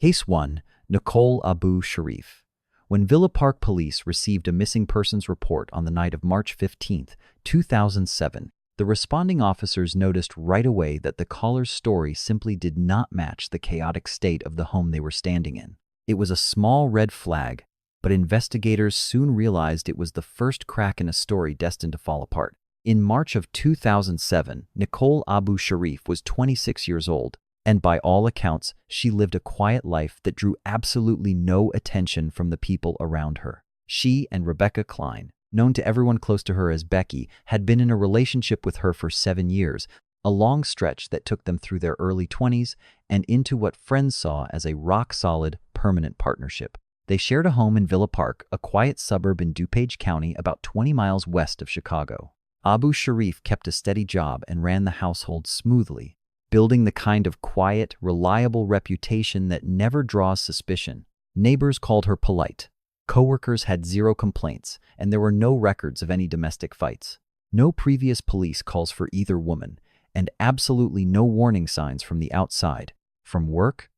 Case 1. Nicole Abu Sharif. When Villa Park police received a missing persons report on the night of March 15, 2007, the responding officers noticed right away that the caller's story simply did not match the chaotic state of the home they were standing in. It was a small red flag, but investigators soon realized it was the first crack in a story destined to fall apart. In March of 2007, Nicole Abu Sharif was 26 years old, and by all accounts, she lived a quiet life that drew absolutely no attention from the people around her. She and Rebecca Klein, known to everyone close to her as Becky, had been in a relationship with her for 7 years, a long stretch that took them through their early 20s and into what friends saw as a rock-solid, permanent partnership. They shared a home in Villa Park, a quiet suburb in DuPage County about 20 miles west of Chicago. Abu Sharif kept a steady job and ran the household smoothly, building the kind of quiet, reliable reputation that never draws suspicion. Neighbors called her polite. Coworkers had zero complaints, and there were no records of any domestic fights. No previous police calls for either woman, and absolutely no warning signs from the outside, from work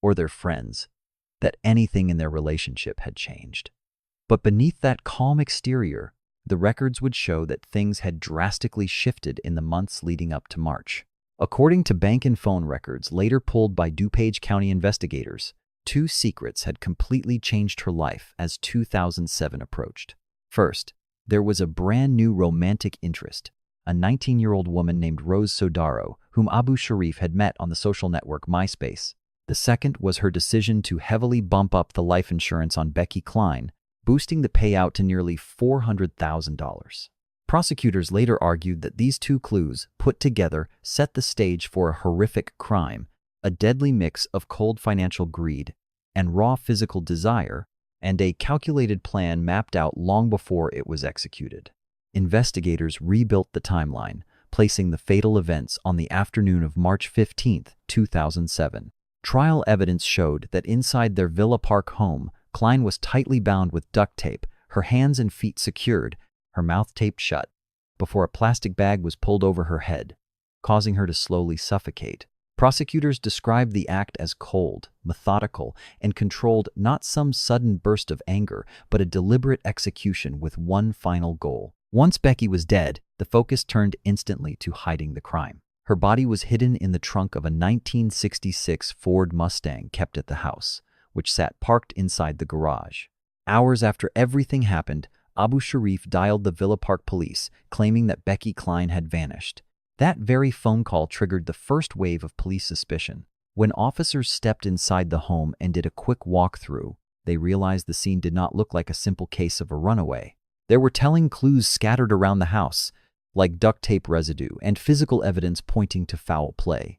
or their friends, that anything in their relationship had changed. But beneath that calm exterior, the records would show that things had drastically shifted in the months leading up to March. According to bank and phone records later pulled by DuPage County investigators, 2 secrets had completely changed her life as 2007 approached. First, there was a brand new romantic interest, a 19-year-old woman named Rose Sodaro, whom Abu Sharif had met on the social network MySpace. The second was her decision to heavily bump up the life insurance on Becky Klein, boosting the payout to nearly $400,000. Prosecutors later argued that these 2 clues, put together, set the stage for a horrific crime, a deadly mix of cold financial greed and raw physical desire, and a calculated plan mapped out long before it was executed. Investigators rebuilt the timeline, placing the fatal events on the afternoon of March 15, 2007. Trial evidence showed that inside their Villa Park home, Klein was tightly bound with duct tape, her hands and feet secured, her mouth taped shut, before a plastic bag was pulled over her head, causing her to slowly suffocate. Prosecutors described the act as cold, methodical, and controlled, not some sudden burst of anger, but a deliberate execution with one final goal. Once Becky was dead, the focus turned instantly to hiding the crime. Her body was hidden in the trunk of a 1966 Ford Mustang kept at the house, which sat parked inside the garage. Hours after everything happened, Abu Sharif dialed the Villa Park police, claiming that Becky Klein had vanished. That very phone call triggered the first wave of police suspicion. When officers stepped inside the home and did a quick walkthrough, they realized the scene did not look like a simple case of a runaway. There were telling clues scattered around the house, like duct tape residue and physical evidence pointing to foul play.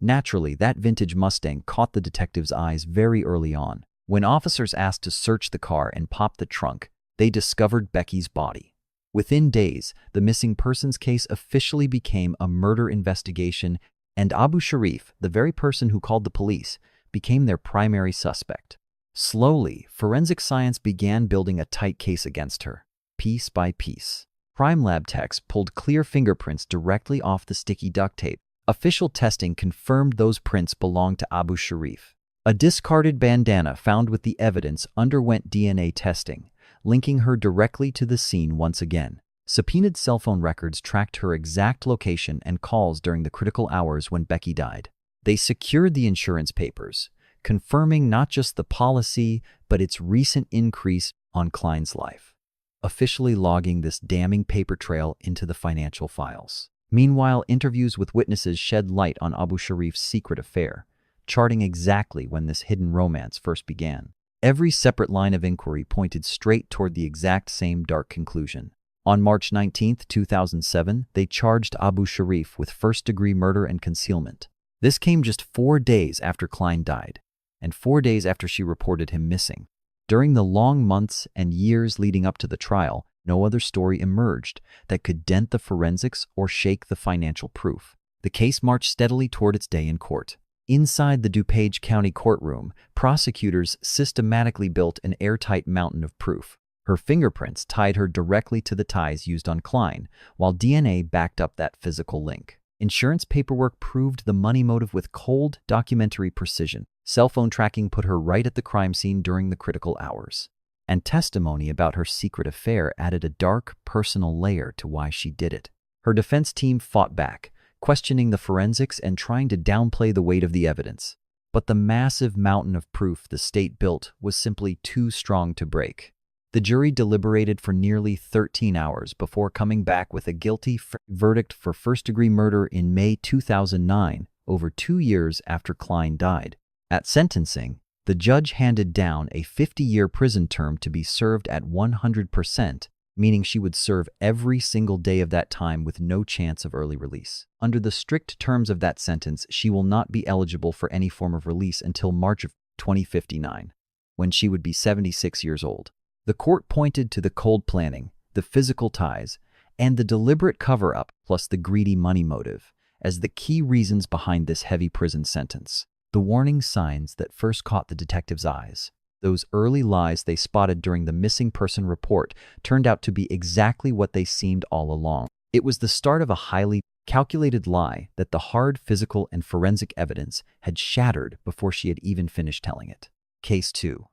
Naturally, that vintage Mustang caught the detectives' eyes very early on. When officers asked to search the car and pop the trunk, they discovered Becky's body. Within days, the missing persons case officially became a murder investigation, and Abu Sharif, the very person who called the police, became their primary suspect. Slowly, forensic science began building a tight case against her, piece by piece. Crime lab techs pulled clear fingerprints directly off the sticky duct tape. Official testing confirmed those prints belonged to Abu Sharif. A discarded bandana found with the evidence underwent DNA testing, linking her directly to the scene once again. Subpoenaed cell phone records tracked her exact location and calls during the critical hours when Becky died. They secured the insurance papers, confirming not just the policy, but its recent increase on Klein's life, officially logging this damning paper trail into the financial files. Meanwhile, interviews with witnesses shed light on Abu Sharif's secret affair, charting exactly when this hidden romance first began. Every separate line of inquiry pointed straight toward the exact same dark conclusion. On March 19, 2007, they charged Abu Sharif with first-degree murder and concealment. This came just 4 days after Klein died, and 4 days after she reported him missing. During the long months and years leading up to the trial, no other story emerged that could dent the forensics or shake the financial proof. The case marched steadily toward its day in court. Inside the DuPage County courtroom, prosecutors systematically built an airtight mountain of proof. Her fingerprints tied her directly to the ties used on Klein, while DNA backed up that physical link. Insurance paperwork proved the money motive with cold, documentary precision. Cell phone tracking put her right at the crime scene during the critical hours. And testimony about her secret affair added a dark, personal layer to why she did it. Her defense team fought back, questioning the forensics and trying to downplay the weight of the evidence. But the massive mountain of proof the state built was simply too strong to break. The jury deliberated for nearly 13 hours before coming back with a guilty verdict for first-degree murder in May 2009, over 2 years after Klein died. At sentencing, the judge handed down a 50-year prison term to be served at 100%, meaning she would serve every single day of that time with no chance of early release. Under the strict terms of that sentence, she will not be eligible for any form of release until March of 2059, when she would be 76 years old. The court pointed to the cold planning, the physical ties, and the deliberate cover-up, plus the greedy money motive, as the key reasons behind this heavy prison sentence. The warning signs that first caught the detectives' eyes, those early lies they spotted during the missing person report, turned out to be exactly what they seemed all along. It was the start of a highly calculated lie that the hard physical and forensic evidence had shattered before she had even finished telling it. Case 2.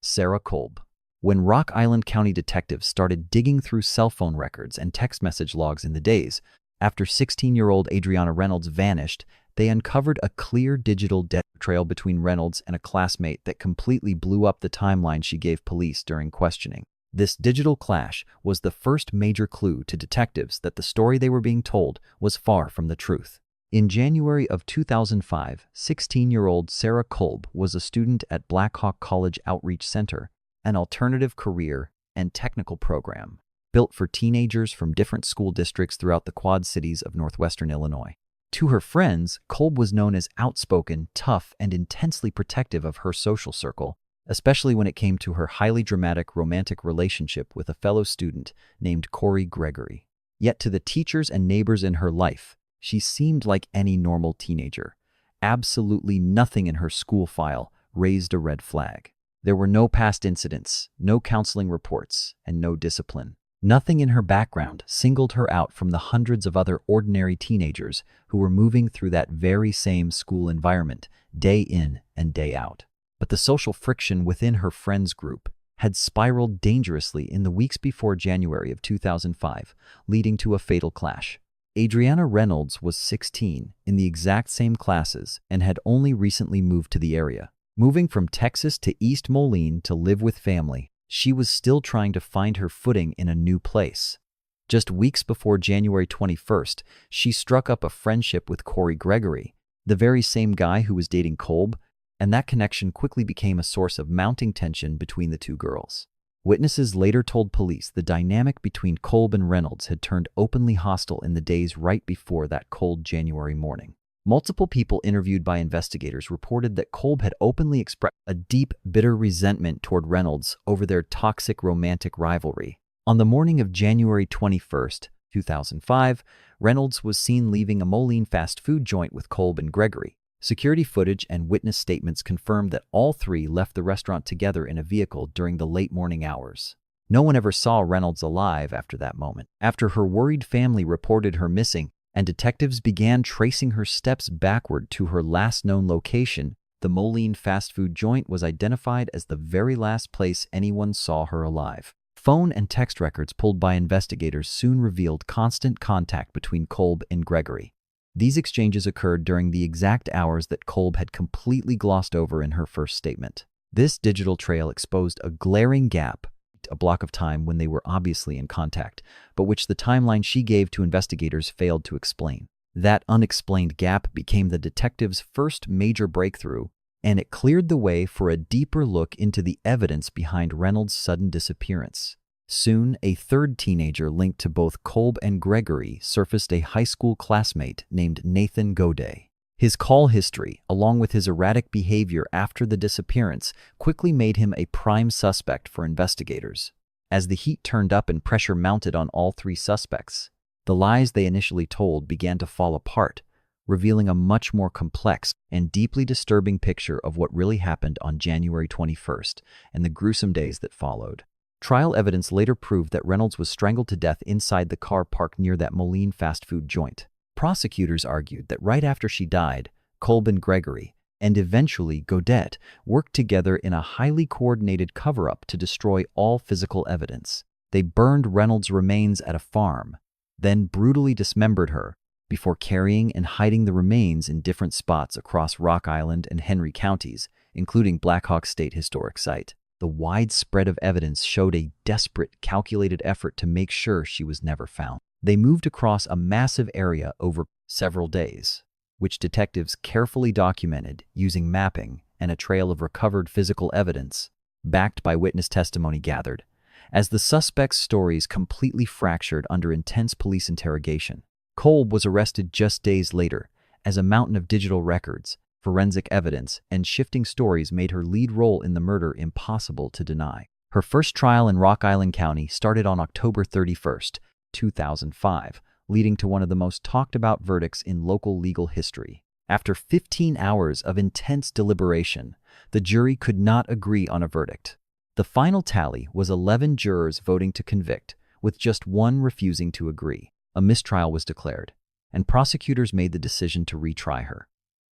Sarah Kolb. When Rock Island County detectives started digging through cell phone records and text message logs in the days after 16-year-old Adriana Reynolds vanished, they uncovered a clear digital death trail between Reynolds and a classmate that completely blew up the timeline she gave police during questioning. This digital clash was the first major clue to detectives that the story they were being told was far from the truth. In January of 2005, 16-year-old Sarah Kolb was a student at Blackhawk College Outreach Center, an alternative career and technical program built for teenagers from different school districts throughout the Quad Cities of northwestern Illinois. To her friends, Kolb was known as outspoken, tough, and intensely protective of her social circle, especially when it came to her highly dramatic romantic relationship with a fellow student named Corey Gregory. Yet to the teachers and neighbors in her life, she seemed like any normal teenager. Absolutely nothing in her school file raised a red flag. There were no past incidents, no counseling reports, and no discipline. Nothing in her background singled her out from the hundreds of other ordinary teenagers who were moving through that very same school environment, day in and day out. But the social friction within her friends group had spiraled dangerously in the weeks before January of 2005, leading to a fatal clash. Adriana Reynolds was 16, in the exact same classes, and had only recently moved to the area. Moving from Texas to East Moline to live with family, she was still trying to find her footing in a new place. Just weeks before January 21st, she struck up a friendship with Corey Gregory, the very same guy who was dating Kolb, and that connection quickly became a source of mounting tension between the two girls. Witnesses later told police the dynamic between Kolb and Reynolds had turned openly hostile in the days right before that cold January morning. Multiple people interviewed by investigators reported that Kolb had openly expressed a deep, bitter resentment toward Reynolds over their toxic romantic rivalry. On the morning of January 21st, 2005, Reynolds was seen leaving a Moline fast food joint with Kolb and Gregory. Security footage and witness statements confirmed that all three left the restaurant together in a vehicle during the late morning hours. No one ever saw Reynolds alive after that moment. After her worried family reported her missing, and detectives began tracing her steps backward to her last known location, the Moline fast food joint was identified as the very last place anyone saw her alive. Phone and text records pulled by investigators soon revealed constant contact between Kolb and Gregory. These exchanges occurred during the exact hours that Kolb had completely glossed over in her first statement. This digital trail exposed a glaring gap, a block of time when they were obviously in contact, but which the timeline she gave to investigators failed to explain. That unexplained gap became the detectives' first major breakthrough, and it cleared the way for a deeper look into the evidence behind Reynolds' sudden disappearance. Soon, a third teenager linked to both Kolb and Gregory surfaced, a high school classmate named Nathan Goday. His call history, along with his erratic behavior after the disappearance, quickly made him a prime suspect for investigators. As the heat turned up and pressure mounted on all three suspects, the lies they initially told began to fall apart, revealing a much more complex and deeply disturbing picture of what really happened on January 21st and the gruesome days that followed. Trial evidence later proved that Reynolds was strangled to death inside the car parked near that Moline fast food joint. Prosecutors argued that right after she died, Kolb and Gregory, and eventually Godet worked together in a highly coordinated cover-up to destroy all physical evidence. They burned Reynolds' remains at a farm, then brutally dismembered her, before carrying and hiding the remains in different spots across Rock Island and Henry counties, including Black Hawk State Historic Site. The wide spread of evidence showed a desperate, calculated effort to make sure she was never found. They moved across a massive area over several days, which detectives carefully documented using mapping and a trail of recovered physical evidence, backed by witness testimony gathered, as the suspects' stories completely fractured under intense police interrogation. Kolb was arrested just days later, as a mountain of digital records, forensic evidence, and shifting stories made her lead role in the murder impossible to deny. Her first trial in Rock Island County started on October 31st, 2005, leading to one of the most talked-about verdicts in local legal history. After 15 hours of intense deliberation, the jury could not agree on a verdict. The final tally was 11 jurors voting to convict, with just one refusing to agree. A mistrial was declared, and prosecutors made the decision to retry her.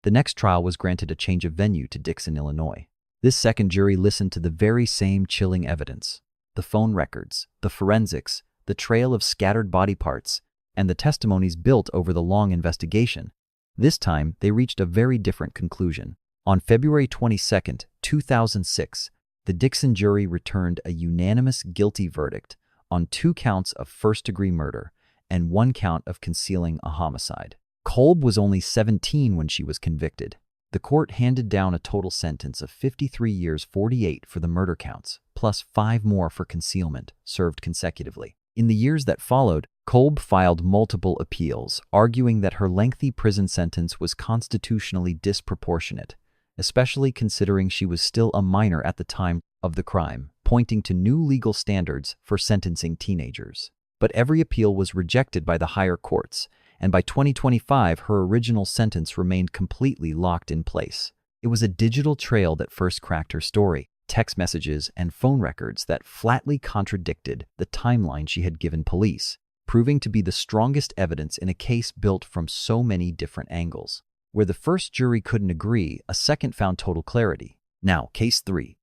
The next trial was granted a change of venue to Dixon, Illinois. This second jury listened to the very same chilling evidence: the phone records, the forensics, the trail of scattered body parts, and the testimonies built over the long investigation. This time, they reached a very different conclusion. On February 22, 2006, the Dixon jury returned a unanimous guilty verdict on 2 counts of first-degree murder and 1 count of concealing a homicide. Kolb was only 17 when she was convicted. The court handed down a total sentence of 53 years 48 for the murder counts, plus 5 more for concealment, served consecutively. In the years that followed, Kolb filed multiple appeals, arguing that her lengthy prison sentence was constitutionally disproportionate, especially considering she was still a minor at the time of the crime, pointing to new legal standards for sentencing teenagers. But every appeal was rejected by the higher courts, and by 2025, her original sentence remained completely locked in place. It was a digital trail that first cracked her story, text messages and phone records that flatly contradicted the timeline she had given police, proving to be the strongest evidence in a case built from so many different angles. Where the first jury couldn't agree, a second found total clarity. Now, Case 3.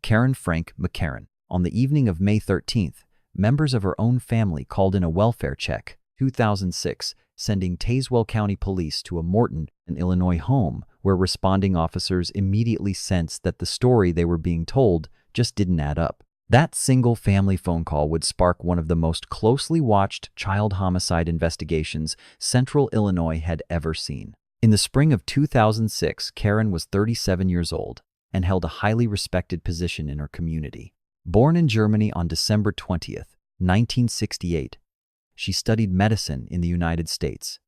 Karen Frank McCarran. On the evening of May 13th, members of her own family called in a welfare check, 2006, sending Tazewell County Police to a Morton, Illinois home where responding officers immediately sensed that the story they were being told just didn't add up. That single family phone call would spark one of the most closely watched child homicide investigations Central Illinois had ever seen. In the spring of 2006, Karen was 37 years old and held a highly respected position in her community. Born in Germany on December 20th, 1968, she studied medicine in the United States,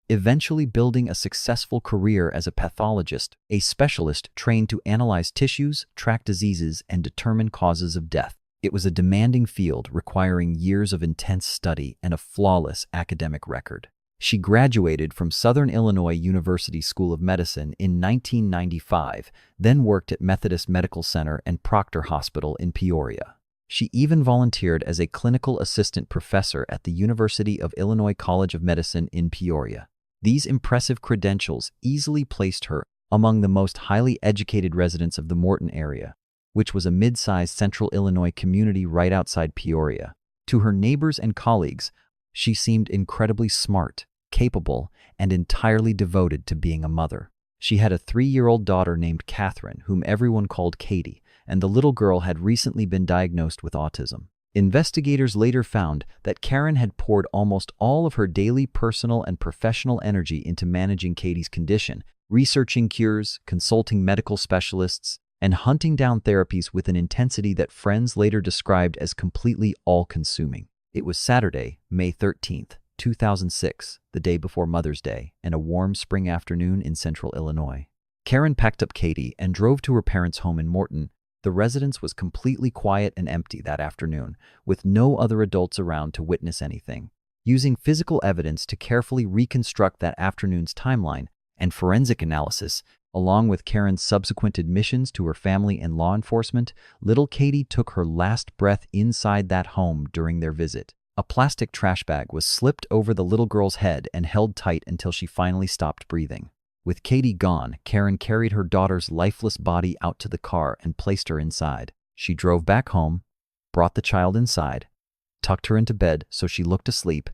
eventually building a successful career as a pathologist, a specialist trained to analyze tissues, track diseases, and determine causes of death. It was a demanding field requiring years of intense study and a flawless academic record. She graduated from Southern Illinois University School of Medicine in 1995, then worked at Methodist Medical Center and Proctor Hospital in Peoria. She even volunteered as a clinical assistant professor at the University of Illinois College of Medicine in Peoria. These impressive credentials easily placed her among the most highly educated residents of the Morton area, which was a mid-sized Central Illinois community right outside Peoria. To her neighbors and colleagues, she seemed incredibly smart, capable, and entirely devoted to being a mother. She had a 3-year-old daughter named Catherine, whom everyone called Katie, and the little girl had recently been diagnosed with autism. Investigators later found that Karen had poured almost all of her daily personal and professional energy into managing Katie's condition, researching cures, consulting medical specialists, and hunting down therapies with an intensity that friends later described as completely all-consuming. It was Saturday, May 13th, 2006, the day before Mother's Day, and a warm spring afternoon in Central Illinois. Karen packed up Katie and drove to her parents' home in Morton. The residence was completely quiet and empty that afternoon, with no other adults around to witness anything. Using physical evidence to carefully reconstruct that afternoon's timeline and forensic analysis, along with Karen's subsequent admissions to her family and law enforcement, little Katie took her last breath inside that home during their visit. A plastic trash bag was slipped over the little girl's head and held tight until she finally stopped breathing. With Caylee gone, Karen carried her daughter's lifeless body out to the car and placed her inside. She drove back home, brought the child inside, tucked her into bed so she looked asleep,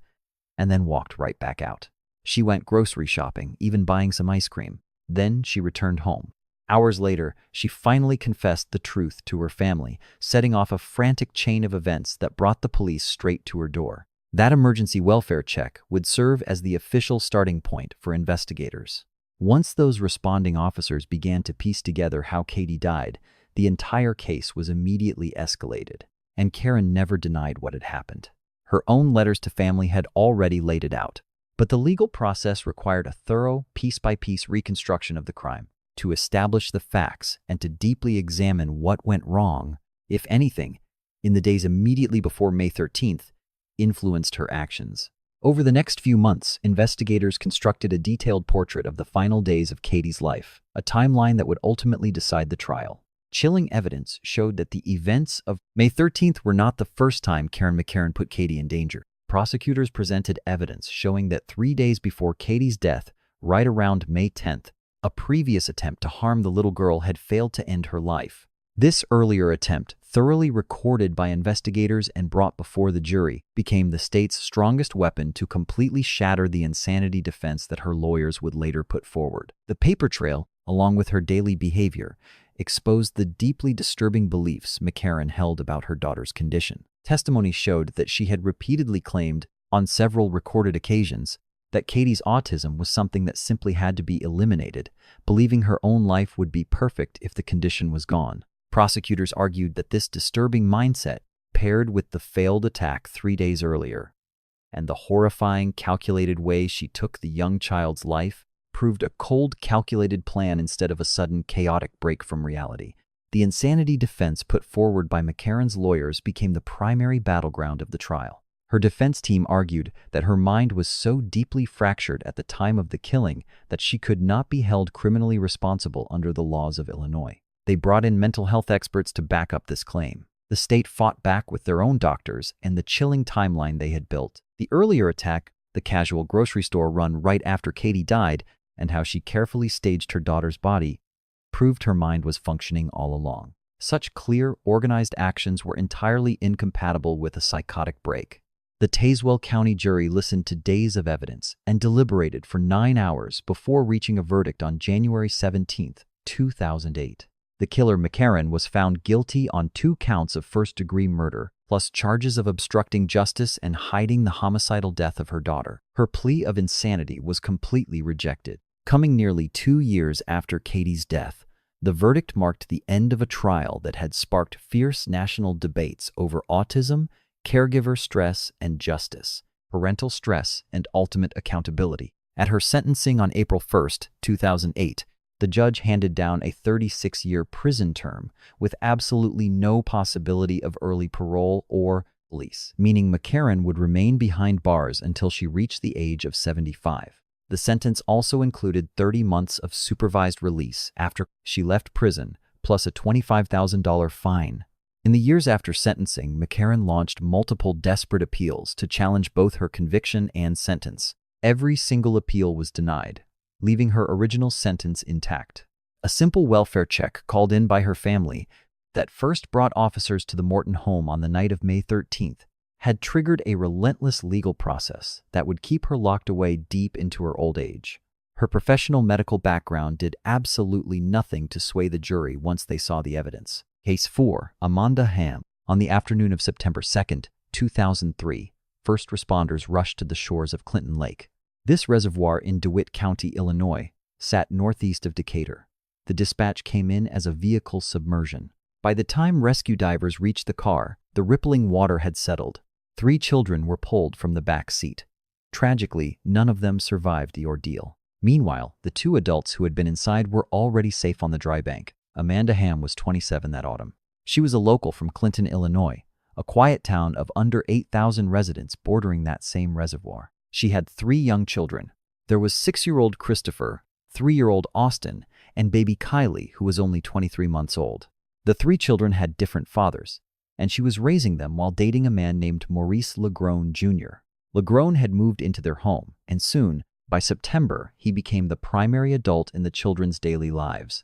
and then walked right back out. She went grocery shopping, even buying some ice cream. Then she returned home. Hours later, she finally confessed the truth to her family, setting off a frantic chain of events that brought the police straight to her door. That emergency welfare check would serve as the official starting point for investigators. Once those responding officers began to piece together how Caylee died, the entire case was immediately escalated, and Karen never denied what had happened. Her own letters to family had already laid it out, but the legal process required a thorough, piece-by-piece reconstruction of the crime to establish the facts and to deeply examine what went wrong, if anything, in the days immediately before May 13th, influenced her actions. Over the next few months, investigators constructed a detailed portrait of the final days of Caylee's life, a timeline that would ultimately decide the trial. Chilling evidence showed that the events of May 13th were not the first time Karen McCarran put Caylee in danger. Prosecutors presented evidence showing that 3 days before Caylee's death, right around May 10th, a previous attempt to harm the little girl had failed to end her life. This earlier attempt, thoroughly recorded by investigators and brought before the jury, became the state's strongest weapon to completely shatter the insanity defense that her lawyers would later put forward. The paper trail, along with her daily behavior, exposed the deeply disturbing beliefs McCarran held about her daughter's condition. Testimony showed that she had repeatedly claimed, on several recorded occasions, that Caylee's autism was something that simply had to be eliminated, believing her own life would be perfect if the condition was gone. Prosecutors argued that this disturbing mindset, paired with the failed attack 3 days earlier, and the horrifying, calculated way she took the young child's life, proved a cold, calculated plan instead of a sudden, chaotic break from reality. The insanity defense put forward by McCarran's lawyers became the primary battleground of the trial. Her defense team argued that her mind was so deeply fractured at the time of the killing that she could not be held criminally responsible under the laws of Illinois. They brought in mental health experts to back up this claim. The state fought back with their own doctors and the chilling timeline they had built. The earlier attack, the casual grocery store run right after Caylee died, and how she carefully staged her daughter's body, proved her mind was functioning all along. Such clear, organized actions were entirely incompatible with a psychotic break. The Tazewell County jury listened to days of evidence and deliberated for 9 hours before reaching a verdict on January 17, 2008. The killer, McCarran, was found guilty on 2 counts of first-degree murder, plus charges of obstructing justice and hiding the homicidal death of her daughter. Her plea of insanity was completely rejected. Coming nearly 2 years after Caylee's death, the verdict marked the end of a trial that had sparked fierce national debates over autism, caregiver stress and justice, parental stress and ultimate accountability. At her sentencing on April 1, 2008, the judge handed down a 36-year prison term with absolutely no possibility of early parole or release, meaning McCarran would remain behind bars until she reached the age of 75. The sentence also included 30 months of supervised release after she left prison, plus a $25,000 fine. In the years after sentencing, McCarran launched multiple desperate appeals to challenge both her conviction and sentence. Every single appeal was denied, leaving her original sentence intact. A simple welfare check called in by her family that first brought officers to the Morton home on the night of May 13th had triggered a relentless legal process that would keep her locked away deep into her old age. Her professional medical background did absolutely nothing to sway the jury once they saw the evidence. Case 4, Amanda Ham. On the afternoon of September 2, 2003, first responders rushed to the shores of Clinton Lake. This reservoir in DeWitt County, Illinois, sat northeast of Decatur. The dispatch came in as a vehicle submersion. By the time rescue divers reached the car, the rippling water had settled. 3 children were pulled from the back seat. Tragically, none of them survived the ordeal. Meanwhile, the 2 adults who had been inside were already safe on the dry bank. Amanda Ham was 27 that autumn. She was a local from Clinton, Illinois, a quiet town of under 8,000 residents bordering that same reservoir. She had 3 young children. There was 6-year-old Christopher, 3-year-old Austin, and baby Caylee, who was only 23 months old. The 3 children had different fathers, and she was raising them while dating a man named Maurice LeGrone Jr. LeGrone had moved into their home, and soon, By September, he became the primary adult in the children's daily lives.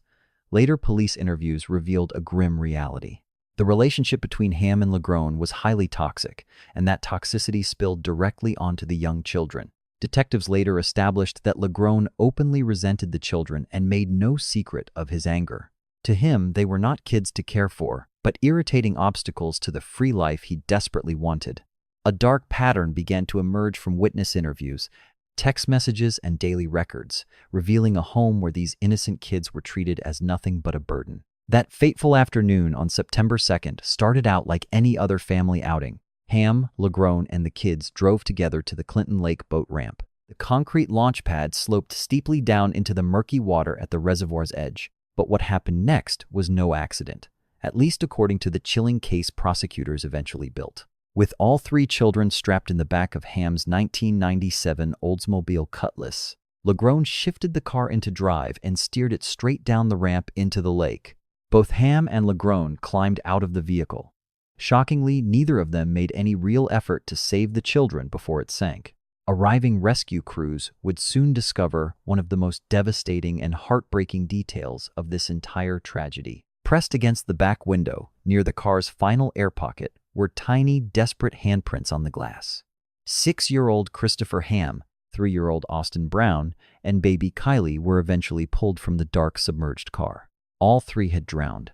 Later police interviews revealed a grim reality. The relationship between Ham and Legrone was highly toxic, and that toxicity spilled directly onto the young children. Detectives later established that Legrone openly resented the children and made no secret of his anger. To him, they were not kids to care for, but irritating obstacles to the free life he desperately wanted. A dark pattern began to emerge from witness interviews, text messages, and daily records, revealing a home where these innocent kids were treated as nothing but a burden. That fateful afternoon on September 2nd started out like any other family outing. Ham, Legrone, and the kids drove together to the Clinton Lake boat ramp. The concrete launch pad sloped steeply down into the murky water at the reservoir's edge. But what happened next was no accident, at least according to the chilling case prosecutors eventually built. With all three children strapped in the back of Ham's 1997 Oldsmobile Cutlass, Legrone shifted the car into drive and steered it straight down the ramp into the lake. Both Ham and Legrone climbed out of the vehicle. Shockingly, neither of them made any real effort to save the children before it sank. Arriving rescue crews would soon discover one of the most devastating and heartbreaking details of this entire tragedy. Pressed against the back window, near the car's final air pocket, were tiny, desperate handprints on the glass. 6-year-old Christopher Ham, 3-year-old Austin Brown, and baby Caylee were eventually pulled from the dark, submerged car. All three had drowned.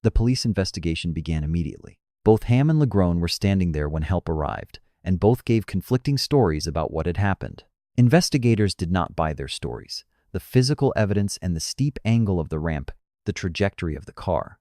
The police investigation began immediately. Both Ham and Legrone were standing there when help arrived, and both gave conflicting stories about what had happened. Investigators did not buy their stories. The physical evidence and the steep angle of the ramp, the trajectory of the car,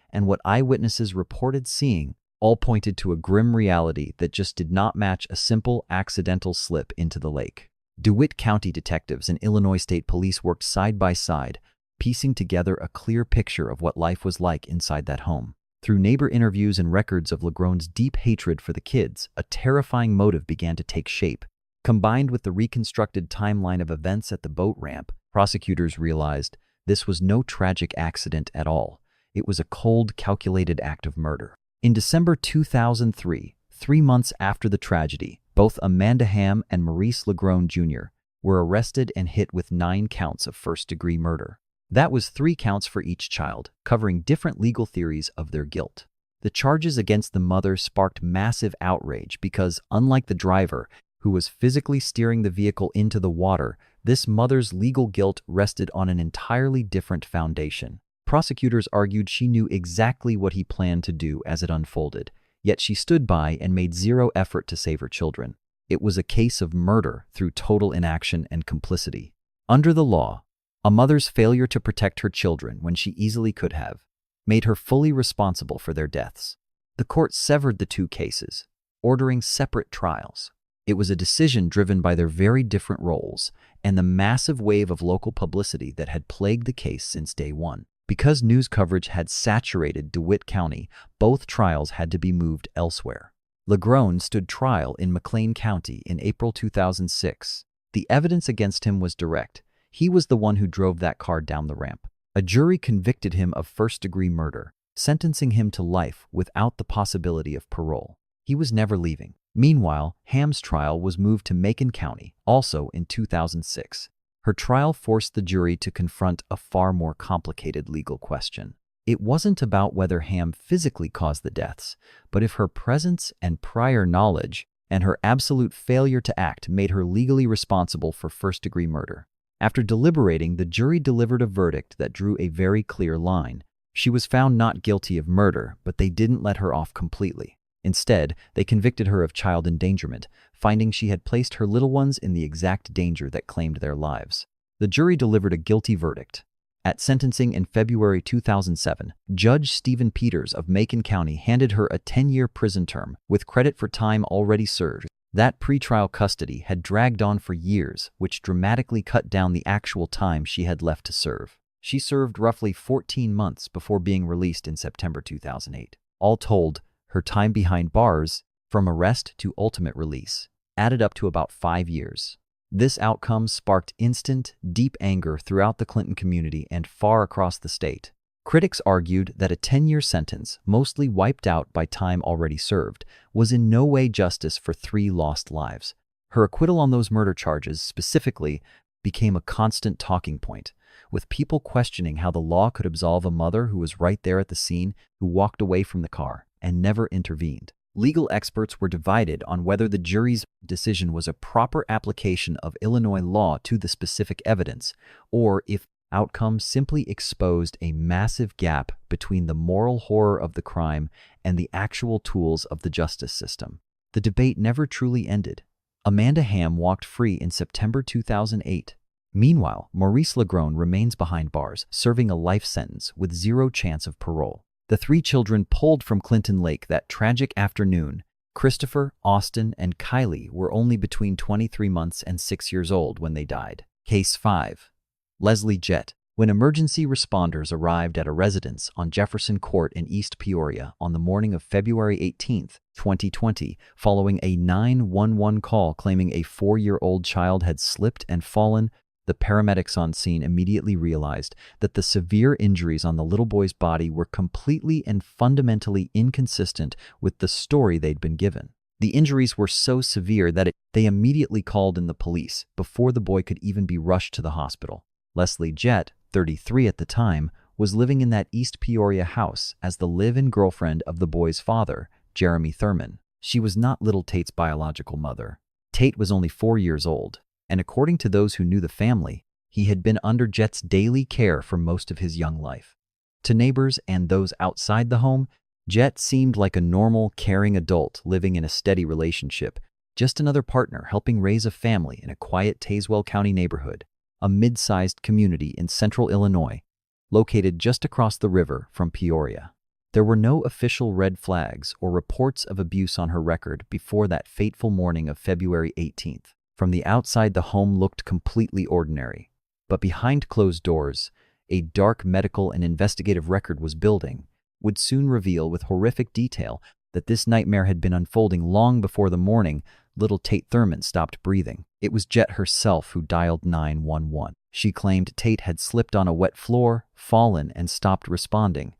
and what eyewitnesses reported seeing all pointed to a grim reality that just did not match a simple accidental slip into the lake. DeWitt County detectives and Illinois State Police worked side by side, piecing together a clear picture of what life was like inside that home. Through neighbor interviews and records of Legrone's deep hatred for the kids, a terrifying motive began to take shape. Combined with the reconstructed timeline of events at the boat ramp, prosecutors realized this was no tragic accident at all. It was a cold, calculated act of murder. In December 2003, 3 months after the tragedy, both Amanda Ham and Maurice Legrone Jr. were arrested and hit with 9 counts of first-degree murder. That was 3 counts for each child, covering different legal theories of their guilt. The charges against the mother sparked massive outrage because, unlike the driver, who was physically steering the vehicle into the water, this mother's legal guilt rested on an entirely different foundation. Prosecutors argued she knew exactly what he planned to do as it unfolded, yet she stood by and made zero effort to save her children. It was a case of murder through total inaction and complicity. Under the law, a mother's failure to protect her children when she easily could have made her fully responsible for their deaths. The court severed the 2 cases, ordering separate trials. It was a decision driven by their very different roles and the massive wave of local publicity that had plagued the case since day one. Because news coverage had saturated DeWitt County, both trials had to be moved elsewhere. Legrone stood trial in McLean County in April 2006. The evidence against him was direct. He was the one who drove that car down the ramp. A jury convicted him of first-degree murder, sentencing him to life without the possibility of parole. He was never leaving. Meanwhile, Ham's trial was moved to Macon County, also in 2006. Her trial forced the jury to confront a far more complicated legal question. It wasn't about whether Ham physically caused the deaths, but if her presence and prior knowledge and her absolute failure to act made her legally responsible for first-degree murder. After deliberating, the jury delivered a verdict that drew a very clear line. She was found not guilty of murder, but they didn't let her off completely. Instead, they convicted her of child endangerment, finding she had placed her little ones in the exact danger that claimed their lives. The jury delivered a guilty verdict. At sentencing in February 2007, Judge Stephen Peters of Macon County handed her a 10-year prison term with credit for time already served. That pretrial custody had dragged on for years, which dramatically cut down the actual time she had left to serve. She served roughly 14 months before being released in September 2008. All told, her time behind bars, from arrest to ultimate release, added up to about 5 years. This outcome sparked instant, deep anger throughout the Clinton community and far across the state. Critics argued that a 10-year sentence, mostly wiped out by time already served, was in no way justice for 3 lost lives. Her acquittal on those murder charges specifically became a constant talking point, with people questioning how the law could absolve a mother who was right there at the scene, who walked away from the car and never intervened. Legal experts were divided on whether the jury's decision was a proper application of Illinois law to the specific evidence, or if outcome simply exposed a massive gap between the moral horror of the crime and the actual tools of the justice system. The debate never truly ended. Amanda Ham walked free in September 2008. Meanwhile, Maurice Legrone remains behind bars, serving a life sentence with zero chance of parole. The three children pulled from Clinton Lake that tragic afternoon, Christopher, Austin, and Caylee, were only between 23 months and 6 years old when they died. Case 5. Leslie Jett. When emergency responders arrived at a residence on Jefferson Court in East Peoria on the morning of February 18, 2020, following a 911 call claiming a 4-year-old child had slipped and fallen, the paramedics on scene immediately realized that the severe injuries on the little boy's body were completely and fundamentally inconsistent with the story they'd been given. The injuries were so severe that they immediately called in the police before the boy could even be rushed to the hospital. Leslie Jett, 33 at the time, was living in that East Peoria house as the live-in girlfriend of the boy's father, Jeremy Thurman. She was not little Tate's biological mother. Tate was only 4 years old, and according to those who knew the family, he had been under Jett's daily care for most of his young life. To neighbors and those outside the home, Jett seemed like a normal, caring adult living in a steady relationship, just another partner helping raise a family in a quiet Tazewell County neighborhood, a mid-sized community in central Illinois, located just across the river from Peoria. There were no official red flags or reports of abuse on her record before that fateful morning of February 18th. From the outside, the home looked completely ordinary, but behind closed doors, a dark medical and investigative record was building, would soon reveal with horrific detail that this nightmare had been unfolding long before the morning little Tate Thurman stopped breathing. It was Jett herself who dialed 911. She claimed Tate had slipped on a wet floor, fallen, and stopped responding.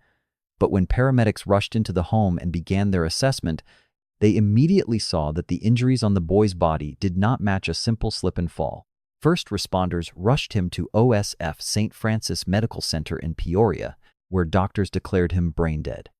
But when paramedics rushed into the home and began their assessment, they immediately saw that the injuries on the boy's body did not match a simple slip and fall. First responders rushed him to OSF St. Francis Medical Center in Peoria, where doctors declared him brain dead.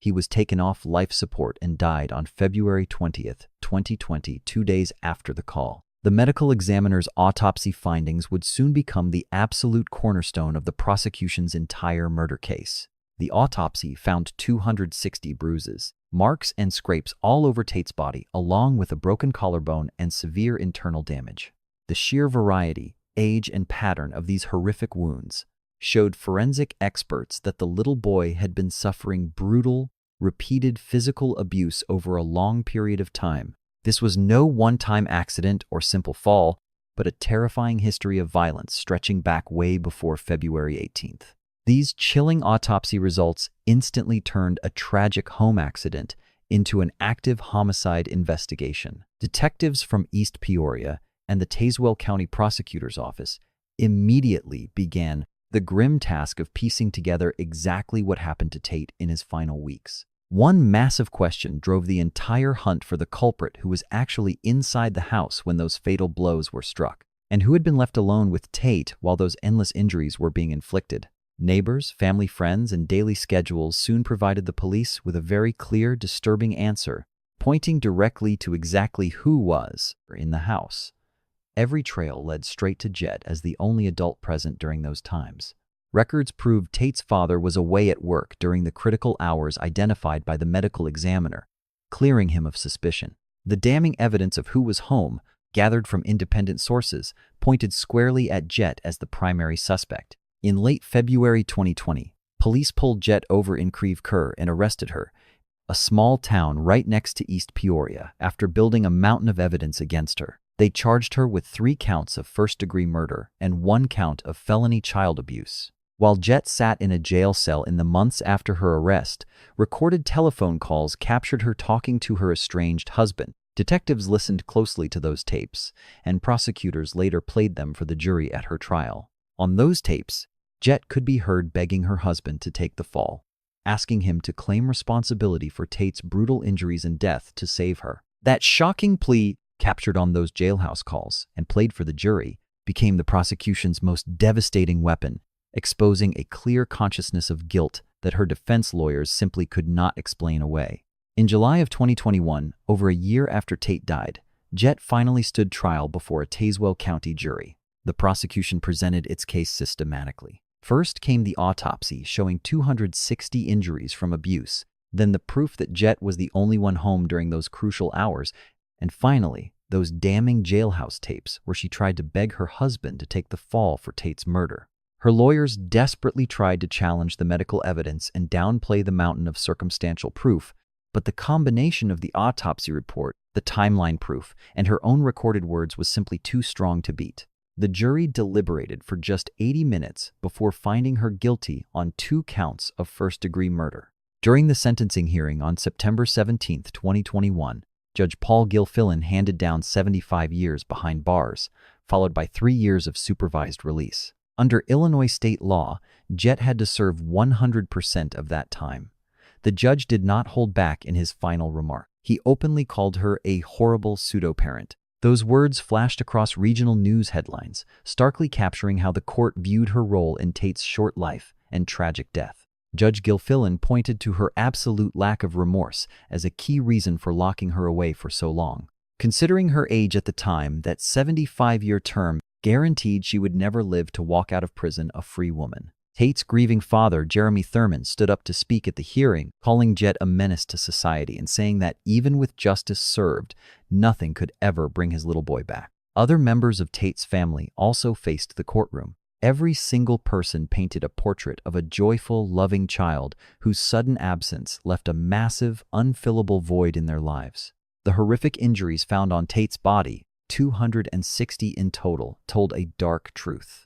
He was taken off life support and died on February 20th, 2020, 2 days after the call. The medical examiner's autopsy findings would soon become the absolute cornerstone of the prosecution's entire murder case. The autopsy found 260 bruises, marks, and scrapes all over Tate's body, along with a broken collarbone and severe internal damage. The sheer variety, age, and pattern of these horrific wounds showed forensic experts that the little boy had been suffering brutal, repeated physical abuse over a long period of time. This was no one-time accident or simple fall, but a terrifying history of violence stretching back way before February 18th. These chilling autopsy results instantly turned a tragic home accident into an active homicide investigation. Detectives from East Peoria and the Tazewell County Prosecutor's Office immediately began the grim task of piecing together exactly what happened to Tate in his final weeks. One massive question drove the entire hunt for the culprit who was actually inside the house when those fatal blows were struck, and who had been left alone with Tate while those endless injuries were being inflicted. Neighbors, family friends, and daily schedules soon provided the police with a very clear, disturbing answer, pointing directly to exactly who was in the house. Every trail led straight to Jett as the only adult present during those times. Records proved Tate's father was away at work during the critical hours identified by the medical examiner, clearing him of suspicion. The damning evidence of who was home, gathered from independent sources, pointed squarely at Jett as the primary suspect. In late February 2020, police pulled Jett over in Creve Coeur and arrested her, a small town right next to East Peoria, after building a mountain of evidence against her. They charged her with 3 counts of first-degree murder and 1 count of felony child abuse. While Jett sat in a jail cell in the months after her arrest, recorded telephone calls captured her talking to her estranged husband. Detectives listened closely to those tapes, and prosecutors later played them for the jury at her trial. On those tapes, Jett could be heard begging her husband to take the fall, asking him to claim responsibility for Tate's brutal injuries and death to save her. That shocking plea captured on those jailhouse calls and played for the jury, became the prosecution's most devastating weapon, exposing a clear consciousness of guilt that her defense lawyers simply could not explain away. In July of 2021, over a year after Tate died, Jet finally stood trial before a Tazewell County jury. The prosecution presented its case systematically. First came the autopsy showing 260 injuries from abuse, then the proof that Jet was the only one home during those crucial hours, and finally, those damning jailhouse tapes where she tried to beg her husband to take the fall for Tate's murder. Her lawyers desperately tried to challenge the medical evidence and downplay the mountain of circumstantial proof, but the combination of the autopsy report, the timeline proof, and her own recorded words was simply too strong to beat. The jury deliberated for just 80 minutes before finding her guilty on 2 counts of first-degree murder. During the sentencing hearing on September 17, 2021, Judge Paul Gilfillan handed down 75 years behind bars, followed by 3 years of supervised release. Under Illinois state law, Jet had to serve 100% of that time. The judge did not hold back in his final remark. He openly called her a horrible pseudo-parent. Those words flashed across regional news headlines, starkly capturing how the court viewed her role in Tate's short life and tragic death. Judge Gilfillan pointed to her absolute lack of remorse as a key reason for locking her away for so long. Considering her age at the time, that 75-year term guaranteed she would never live to walk out of prison a free woman. Tate's grieving father, Jeremy Thurman, stood up to speak at the hearing, calling Jet a menace to society and saying that even with justice served, nothing could ever bring his little boy back. Other members of Tate's family also faced the courtroom. Every single person painted a portrait of a joyful, loving child whose sudden absence left a massive, unfillable void in their lives. The horrific injuries found on Tate's body, 260 in total, told a dark truth.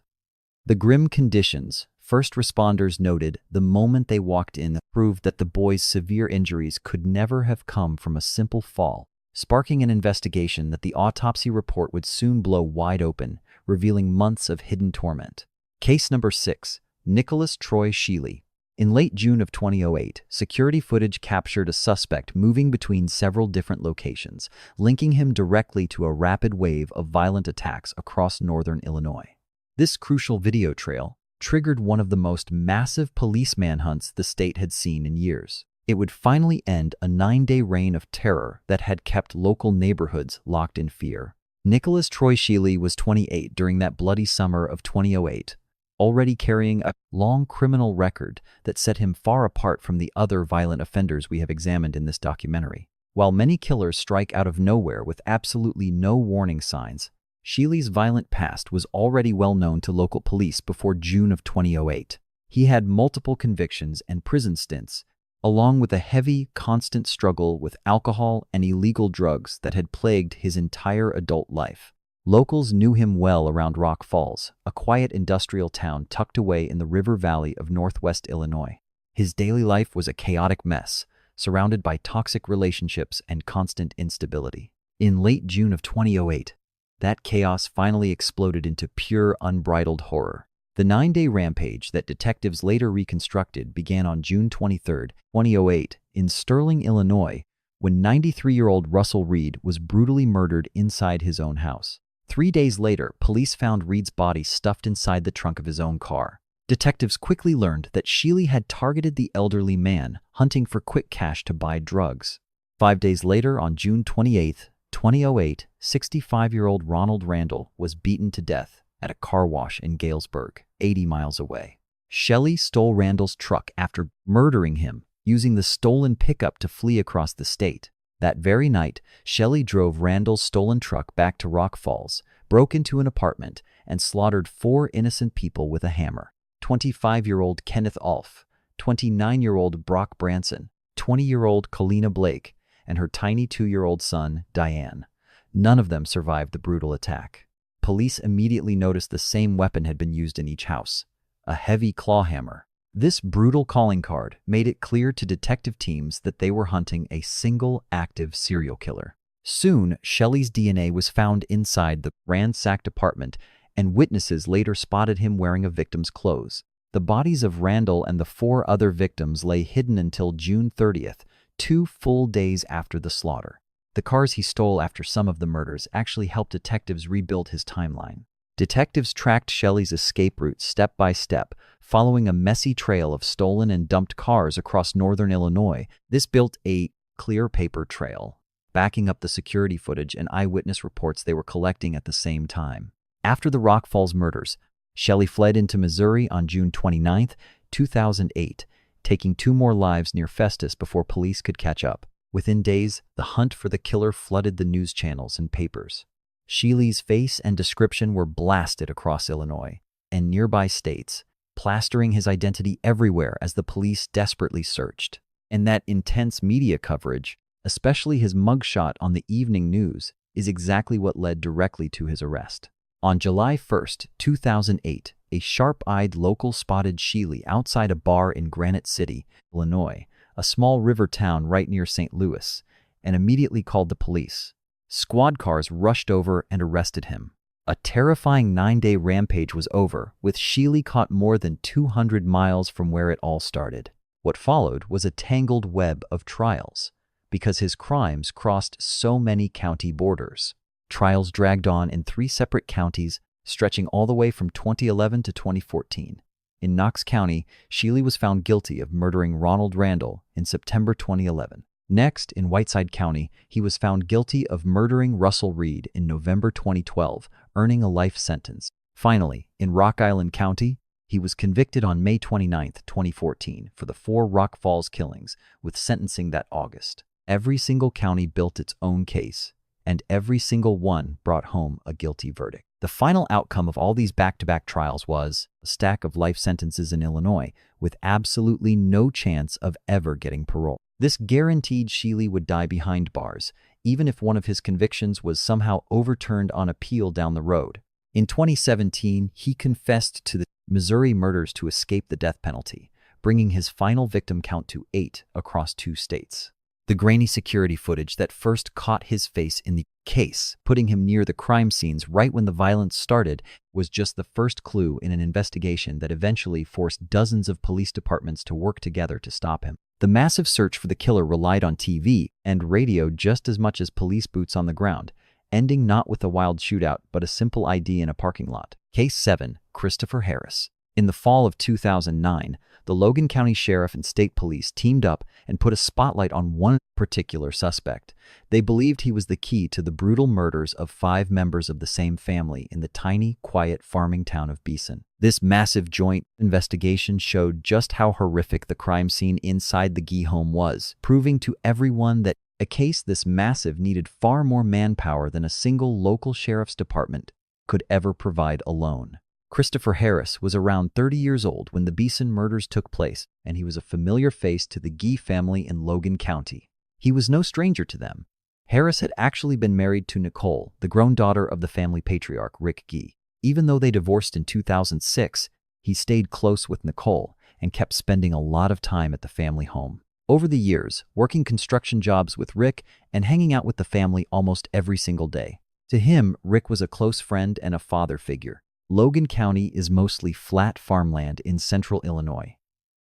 The grim conditions, first responders noted the moment they walked in, proved that the boy's severe injuries could never have come from a simple fall, sparking an investigation that the autopsy report would soon blow wide open, revealing months of hidden torment. Case number 6, Nicholas Troy Sheely. In late June of 2008, security footage captured a suspect moving between several different locations, linking him directly to a rapid wave of violent attacks across northern Illinois. This crucial video trail triggered one of the most massive police manhunts the state had seen in years. It would finally end a 9-day reign of terror that had kept local neighborhoods locked in fear. Nicholas Troy Sheely was 28 during that bloody summer of 2008, already carrying a long criminal record that set him far apart from the other violent offenders we have examined in this documentary. While many killers strike out of nowhere with absolutely no warning signs, Sheely's violent past was already well known to local police before June of 2008. He had multiple convictions and prison stints, along with a heavy, constant struggle with alcohol and illegal drugs that had plagued his entire adult life. Locals knew him well around Rock Falls, a quiet industrial town tucked away in the river valley of northwest Illinois. His daily life was a chaotic mess, surrounded by toxic relationships and constant instability. In late June of 2008, that chaos finally exploded into pure, unbridled horror. The 9-day rampage that detectives later reconstructed began on June 23, 2008, in Sterling, Illinois, when 93-year-old Russell Reed was brutally murdered inside his own house. 3 days later, police found Reed's body stuffed inside the trunk of his own car. Detectives quickly learned that Sheely had targeted the elderly man, hunting for quick cash to buy drugs. 5 days later, on June 28, 2008, 65-year-old Ronald Randall was beaten to death at a car wash in Galesburg, 80 miles away. Sheely stole Randall's truck after murdering him, using the stolen pickup to flee across the state. That very night, Sheely drove Randall's stolen truck back to Rock Falls, broke into an apartment, and slaughtered 4 innocent people with a hammer. 25-year-old Kenneth Alf, 29-year-old Brock Branson, 20-year-old Kalina Blake, and her tiny 2-year-old son, Diane. None of them survived the brutal attack. Police immediately noticed the same weapon had been used in each house, a heavy claw hammer. This brutal calling card made it clear to detective teams that they were hunting a single active serial killer. Soon, Sheely's DNA was found inside the ransacked apartment, and witnesses later spotted him wearing a victim's clothes. The bodies of Randall and the 4 other victims lay hidden until June 30th, 2 full days after the slaughter. The cars he stole after some of the murders actually helped detectives rebuild his timeline. Detectives tracked Shelley's escape route step by step, following a messy trail of stolen and dumped cars across northern Illinois. This built a clear paper trail, backing up the security footage and eyewitness reports they were collecting at the same time. After the Rock Falls murders, Shelley fled into Missouri on June 29, 2008, taking 2 more lives near Festus before police could catch up. Within days, the hunt for the killer flooded the news channels and papers. Shelley's face and description were blasted across Illinois and nearby states, plastering his identity everywhere as the police desperately searched. And that intense media coverage, especially his mugshot on the evening news, is exactly what led directly to his arrest. On July 1, 2008, a sharp-eyed local spotted Shelley outside a bar in Granite City, Illinois, a small river town right near St. Louis, and immediately called the police. Squad cars rushed over and arrested him. A terrifying 9-day rampage was over, with Shelley caught more than 200 miles from where it all started. What followed was a tangled web of trials, because his crimes crossed so many county borders. Trials dragged on in 3 separate counties, stretching all the way from 2011 to 2014. In Knox County, Shelley was found guilty of murdering Ronald Randall in September 2011. Next, in Whiteside County, he was found guilty of murdering Russell Reed in November 2012, earning a life sentence. Finally, in Rock Island County, he was convicted on May 29, 2014, for the 4 Rock Falls killings, with sentencing that August. Every single county built its own case, and every single one brought home a guilty verdict. The final outcome of all these back-to-back trials was a stack of life sentences in Illinois, with absolutely no chance of ever getting parole. This guaranteed Shelley would die behind bars, even if one of his convictions was somehow overturned on appeal down the road. In 2017, he confessed to the Missouri murders to escape the death penalty, bringing his final victim count to 8 across 2 states. The grainy security footage that first caught his face in the case, putting him near the crime scenes right when the violence started, was just the first clue in an investigation that eventually forced dozens of police departments to work together to stop him. The massive search for the killer relied on TV and radio just as much as police boots on the ground, ending not with a wild shootout but a simple ID in a parking lot. Case 7, Christopher Harris. In the fall of 2009, the Logan County Sheriff and State Police teamed up and put a spotlight on one particular suspect. They believed he was the key to the brutal murders of 5 members of the same family in the tiny, quiet farming town of Bessman. This massive joint investigation showed just how horrific the crime scene inside the Gee home was, proving to everyone that a case this massive needed far more manpower than a single local sheriff's department could ever provide alone. Christopher Harris was around 30 years old when the Bessman murders took place, and he was a familiar face to the Gee family in Logan County. He was no stranger to them. Harris had actually been married to Nicole, the grown daughter of the family patriarch, Rick Gee. Even though they divorced in 2006, he stayed close with Nicole and kept spending a lot of time at the family home. Over the years, working construction jobs with Rick and hanging out with the family almost every single day. To him, Rick was a close friend and a father figure. Logan County is mostly flat farmland in central Illinois,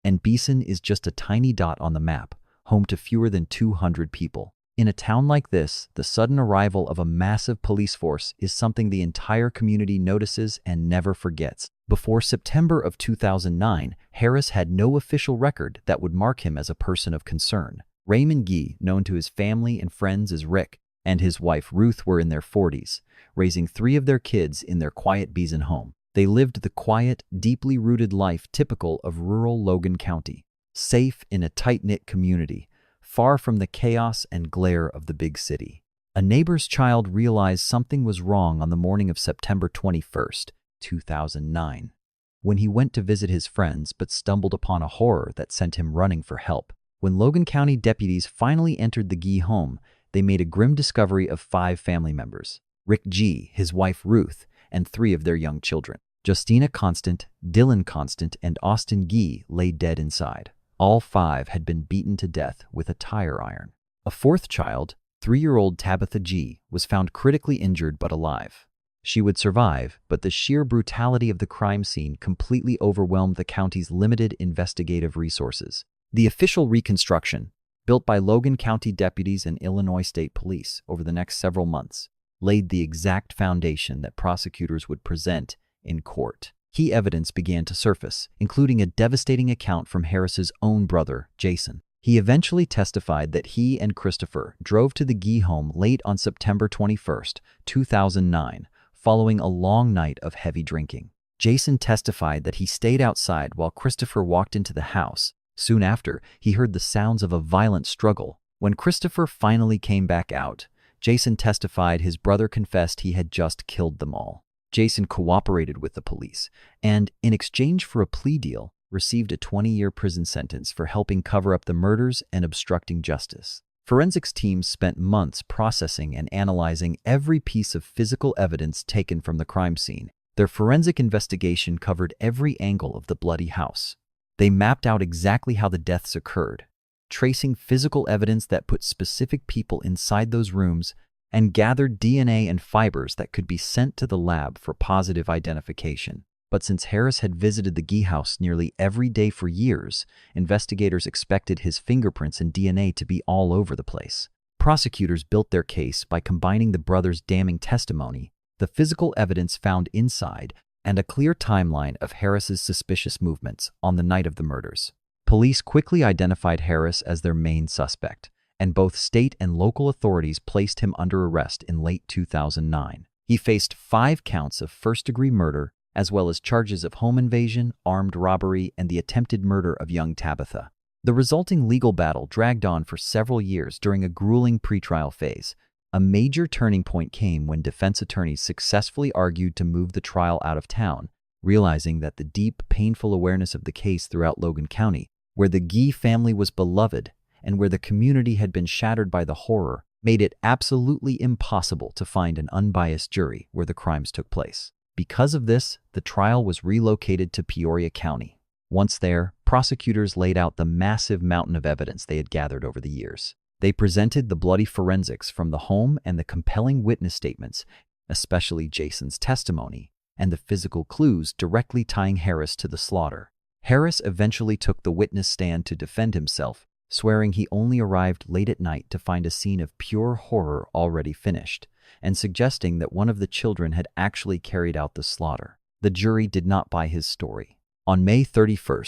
and Bessman is just a tiny dot on the map, home to fewer than 200 people. In a town like this, the sudden arrival of a massive police force is something the entire community notices and never forgets. Before September of 2009, Harris had no official record that would mark him as a person of concern. Raymond Gee, known to his family and friends as Rick, and his wife Ruth were in their 40s, raising 3 of their kids in their quiet Bessman home. They lived the quiet, deeply rooted life typical of rural Logan County, safe in a tight-knit community, far from the chaos and glare of the big city. A neighbor's child realized something was wrong on the morning of September 21st, 2009, when he went to visit his friends but stumbled upon a horror that sent him running for help. When Logan County deputies finally entered the Gee home, they made a grim discovery of 5 family members: Rick Gee, his wife Ruth, and 3 of their young children. Justina Constant, Dylan Constant, and Austin Gee lay dead inside. All 5 had been beaten to death with a tire iron. A 4th child, 3-year-old Tabitha Gee, was found critically injured but alive. She would survive, but the sheer brutality of the crime scene completely overwhelmed the county's limited investigative resources. The official reconstruction, built by Logan County deputies and Illinois State Police over the next several months, laid the exact foundation that prosecutors would present in court. Key evidence began to surface, including a devastating account from Harris's own brother, Jason. He eventually testified that he and Christopher drove to the Gee home late on September 21, 2009, following a long night of heavy drinking. Jason testified that he stayed outside while Christopher walked into the house. Soon after, he heard the sounds of a violent struggle. When Christopher finally came back out, Jason testified his brother confessed he had just killed them all. Jason cooperated with the police and, in exchange for a plea deal, received a 20-year prison sentence for helping cover up the murders and obstructing justice. Forensics teams spent months processing and analyzing every piece of physical evidence taken from the crime scene. Their forensic investigation covered every angle of the bloody house. They mapped out exactly how the deaths occurred, tracing physical evidence that put specific people inside those rooms, and gathered DNA and fibers that could be sent to the lab for positive identification. But since Harris had visited the Gee house nearly every day for years, investigators expected his fingerprints and DNA to be all over the place. Prosecutors built their case by combining the brothers' damning testimony, the physical evidence found inside, and a clear timeline of Harris's suspicious movements on the night of the murders. Police quickly identified Harris as their main suspect, and both state and local authorities placed him under arrest in late 2009. He faced 5 counts of first-degree murder, as well as charges of home invasion, armed robbery, and the attempted murder of young Tabitha. The resulting legal battle dragged on for several years during a grueling pretrial phase. A major turning point came when defense attorneys successfully argued to move the trial out of town, realizing that the deep, painful awareness of the case throughout Logan County, where the Gee family was beloved and where the community had been shattered by the horror, made it absolutely impossible to find an unbiased jury where the crimes took place. Because of this, the trial was relocated to Peoria County. Once there, prosecutors laid out the massive mountain of evidence they had gathered over the years. They presented the bloody forensics from the home and the compelling witness statements, especially Jason's testimony, and the physical clues directly tying Harris to the slaughter. Harris eventually took the witness stand to defend himself, swearing he only arrived late at night to find a scene of pure horror already finished, and suggesting that one of the children had actually carried out the slaughter. The jury did not buy his story. On May 31,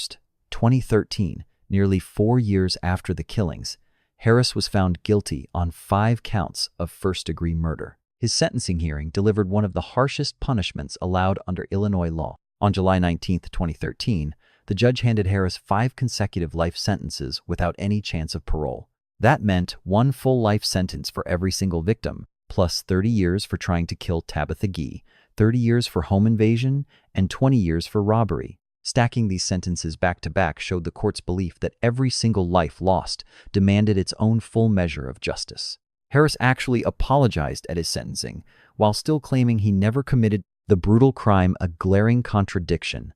2013, nearly 4 years after the killings, Harris was found guilty on 5 counts of first-degree murder. His sentencing hearing delivered one of the harshest punishments allowed under Illinois law. On July 19, 2013, the judge handed Harris 5 consecutive life sentences without any chance of parole. That meant 1 full life sentence for every single victim, plus 30 years for trying to kill Tabitha Gee, 30 years for home invasion, and 20 years for robbery. Stacking these sentences back-to-back showed the court's belief that every single life lost demanded its own full measure of justice. Harris actually apologized at his sentencing, while still claiming he never committed the brutal crime, a glaring contradiction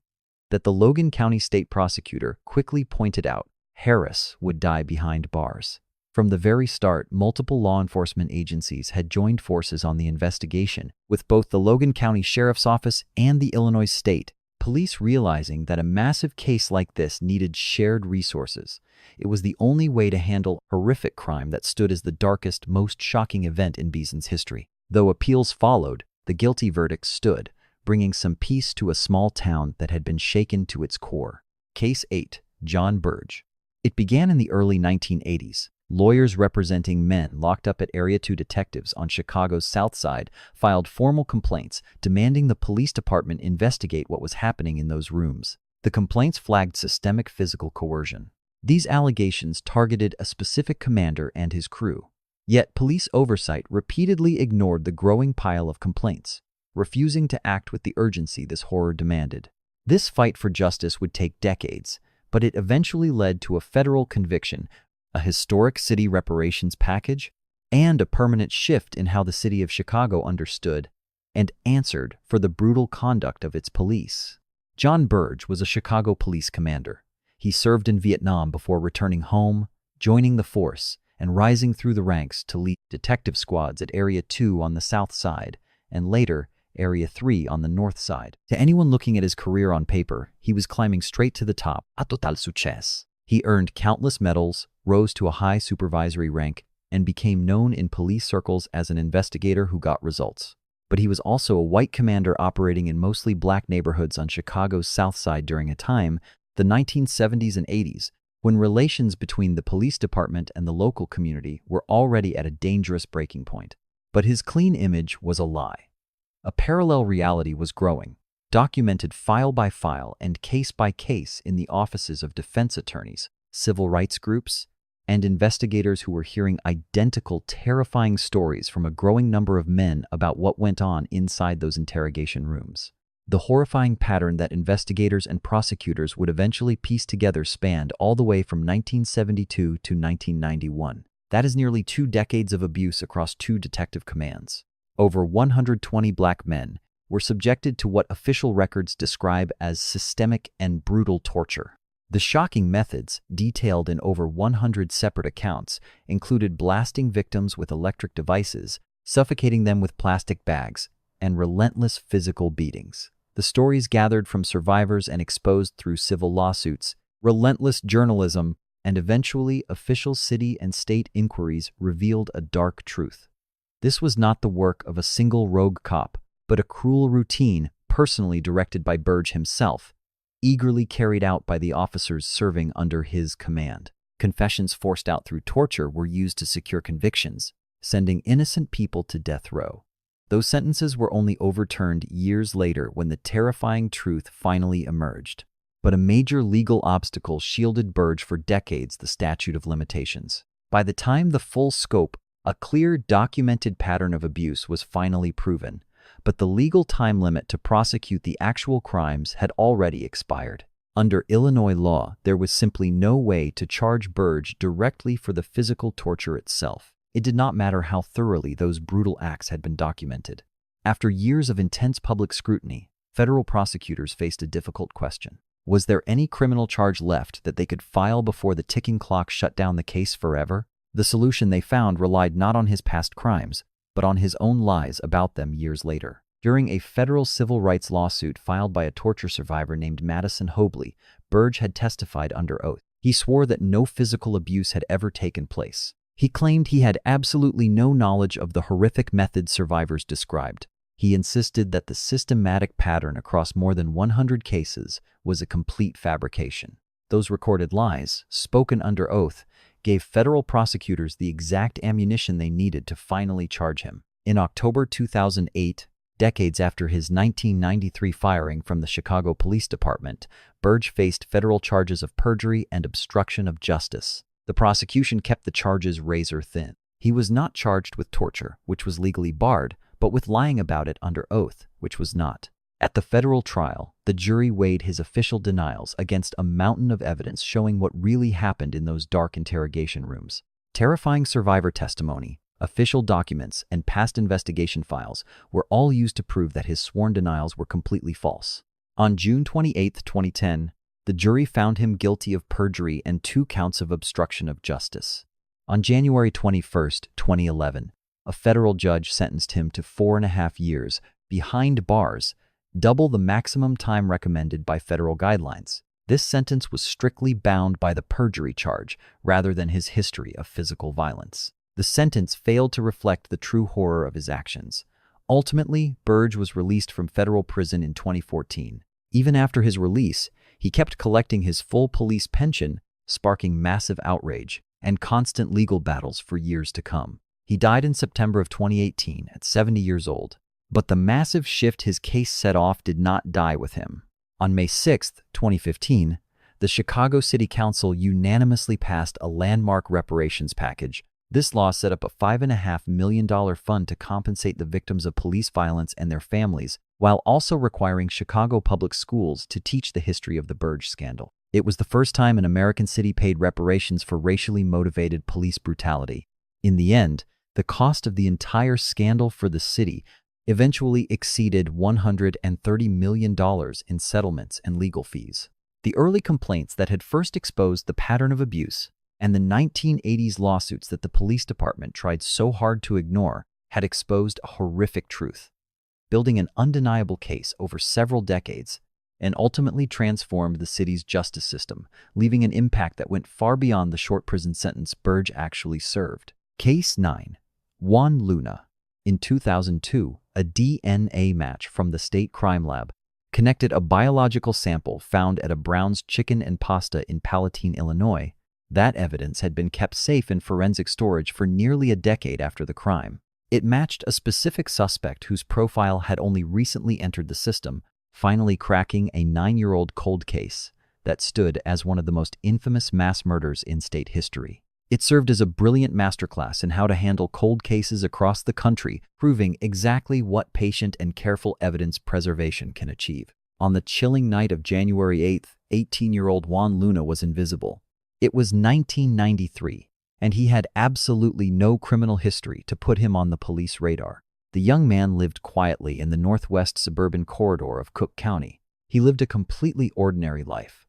that the Logan County State Prosecutor quickly pointed out. Harris would die behind bars. From the very start, multiple law enforcement agencies had joined forces on the investigation, with both the Logan County Sheriff's Office and the Illinois State Police realizing that a massive case like this needed shared resources. It was the only way to handle horrific crime that stood as the darkest, most shocking event in Bison's history. Though appeals followed, the guilty verdict stood, bringing some peace to a small town that had been shaken to its core. Case 8. John Burge. It began in the early 1980s. Lawyers representing men locked up at Area 2 detectives on Chicago's South Side filed formal complaints demanding the police department investigate what was happening in those rooms. The complaints flagged systemic physical coercion. These allegations targeted a specific commander and his crew. Yet police oversight repeatedly ignored the growing pile of complaints, refusing to act with the urgency this horror demanded. This fight for justice would take decades, but it eventually led to a federal conviction, a historic city reparations package, and a permanent shift in how the city of Chicago understood and answered for the brutal conduct of its police. John Burge was a Chicago police commander. He served in Vietnam before returning home, joining the force, and rising through the ranks to lead detective squads at Area 2 on the south side, and later Area 3 on the north side. To anyone looking at his career on paper, he was climbing straight to the top, a total success. He earned countless medals, rose to a high supervisory rank, and became known in police circles as an investigator who got results. But he was also a white commander operating in mostly black neighborhoods on Chicago's South Side during a time, the 1970s and 80s, when relations between the police department and the local community were already at a dangerous breaking point. But his clean image was a lie. A parallel reality was growing, documented file by file and case by case in the offices of defense attorneys, civil rights groups, and investigators who were hearing identical, terrifying stories from a growing number of men about what went on inside those interrogation rooms. The horrifying pattern that investigators and prosecutors would eventually piece together spanned all the way from 1972 to 1991. That is nearly 2 decades of abuse across 2 detective commands. Over 120 black men were subjected to what official records describe as systemic and brutal torture. The shocking methods, detailed in over 100 separate accounts, included blasting victims with electric devices, suffocating them with plastic bags, and relentless physical beatings. The stories gathered from survivors and exposed through civil lawsuits, relentless journalism, and eventually official city and state inquiries revealed a dark truth. This was not the work of a single rogue cop, but a cruel routine personally directed by Burge himself, eagerly carried out by the officers serving under his command. Confessions forced out through torture were used to secure convictions, sending innocent people to death row. Those sentences were only overturned years later when the terrifying truth finally emerged. But a major legal obstacle shielded Burge for decades: the statute of limitations. By the time the full scope, a clear, documented pattern of abuse was finally proven, but the legal time limit to prosecute the actual crimes had already expired. Under Illinois law, there was simply no way to charge Burge directly for the physical torture itself. It did not matter how thoroughly those brutal acts had been documented. After years of intense public scrutiny, federal prosecutors faced a difficult question. Was there any criminal charge left that they could file before the ticking clock shut down the case forever? The solution they found relied not on his past crimes, but on his own lies about them years later. During a federal civil rights lawsuit filed by a torture survivor named Madison Hobley, Burge had testified under oath. He swore that no physical abuse had ever taken place. He claimed he had absolutely no knowledge of the horrific methods survivors described. He insisted that the systematic pattern across more than 100 cases was a complete fabrication. Those recorded lies, spoken under oath, gave federal prosecutors the exact ammunition they needed to finally charge him. In October 2008, decades after his 1993 firing from the Chicago Police Department, Burge faced federal charges of perjury and obstruction of justice. The prosecution kept the charges razor thin. He was not charged with torture, which was legally barred, but with lying about it under oath, which was not. At the federal trial, the jury weighed his official denials against a mountain of evidence showing what really happened in those dark interrogation rooms. Terrifying survivor testimony, official documents, and past investigation files were all used to prove that his sworn denials were completely false. On June 28, 2010, the jury found him guilty of perjury and 2 counts of obstruction of justice. On January 21, 2011, a federal judge sentenced him to 4.5 years behind bars, double the maximum time recommended by federal guidelines. This sentence was strictly bound by the perjury charge rather than his history of physical violence. The sentence failed to reflect the true horror of his actions. Ultimately, Burge was released from federal prison in 2014. Even after his release, he kept collecting his full police pension, sparking massive outrage and constant legal battles for years to come. He died in September of 2018 at 70 years old. But the massive shift his case set off did not die with him. On May 6, 2015, the Chicago City Council unanimously passed a landmark reparations package. This law set up a $5.5 million fund to compensate the victims of police violence and their families, while also requiring Chicago public schools to teach the history of the Burge scandal. It was the first time an American city paid reparations for racially motivated police brutality. In the end, the cost of the entire scandal for the city eventually exceeded $130 million in settlements and legal fees. The early complaints that had first exposed the pattern of abuse and the 1980s lawsuits that the police department tried so hard to ignore had exposed a horrific truth. Building an undeniable case over several decades, and ultimately transformed the city's justice system, leaving an impact that went far beyond the short prison sentence Burge actually served. Case 9. Juan Luna. In 2002, a DNA match from the state crime lab connected a biological sample found at a Brown's Chicken and Pasta in Palatine, Illinois. That evidence had been kept safe in forensic storage for nearly a decade after the crime. It matched a specific suspect whose profile had only recently entered the system, finally cracking a 9-year-old cold case that stood as one of the most infamous mass murders in state history. It served as a brilliant masterclass in how to handle cold cases across the country, proving exactly what patient and careful evidence preservation can achieve. On the chilling night of January 8th, 18-year-old Juan Luna was invisible. It was 1993, and he had absolutely no criminal history to put him on the police radar. The young man lived quietly in the northwest suburban corridor of Cook County. He lived a completely ordinary life,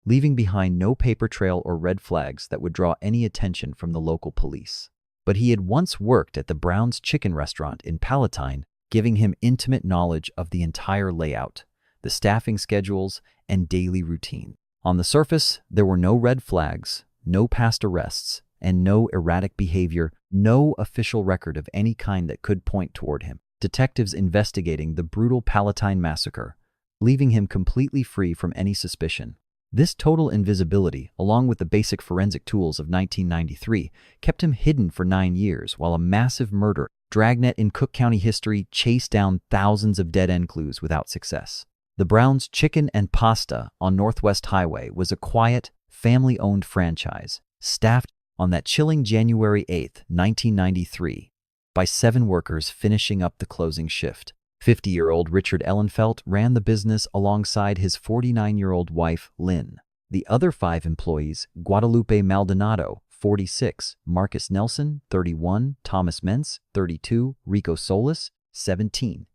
leaving behind no paper trail or red flags that would draw any attention from the local police. But he had once worked at the Brown's Chicken restaurant in Palatine, giving him intimate knowledge of the entire layout, the staffing schedules, and daily routine. On the surface, there were no red flags, no past arrests, and no erratic behavior, no official record of any kind that could point toward him. Detectives investigating the brutal Palatine massacre, leaving him completely free from any suspicion. This total invisibility, along with the basic forensic tools of 1993, kept him hidden for 9 years while a massive murder dragnet in Cook County history chased down thousands of dead-end clues without success. The Brown's Chicken and Pasta on Northwest Highway was a quiet, family-owned franchise, staffed on that chilling January 8, 1993, by 7 workers finishing up the closing shift. 50-year-old Richard Ellenfelt ran the business alongside his 49-year-old wife, Lynn. The other 5 employees, Guadalupe Maldonado, 46, Marcus Nelson, 31, Thomas Mentz, 32, Rico Solis, 17,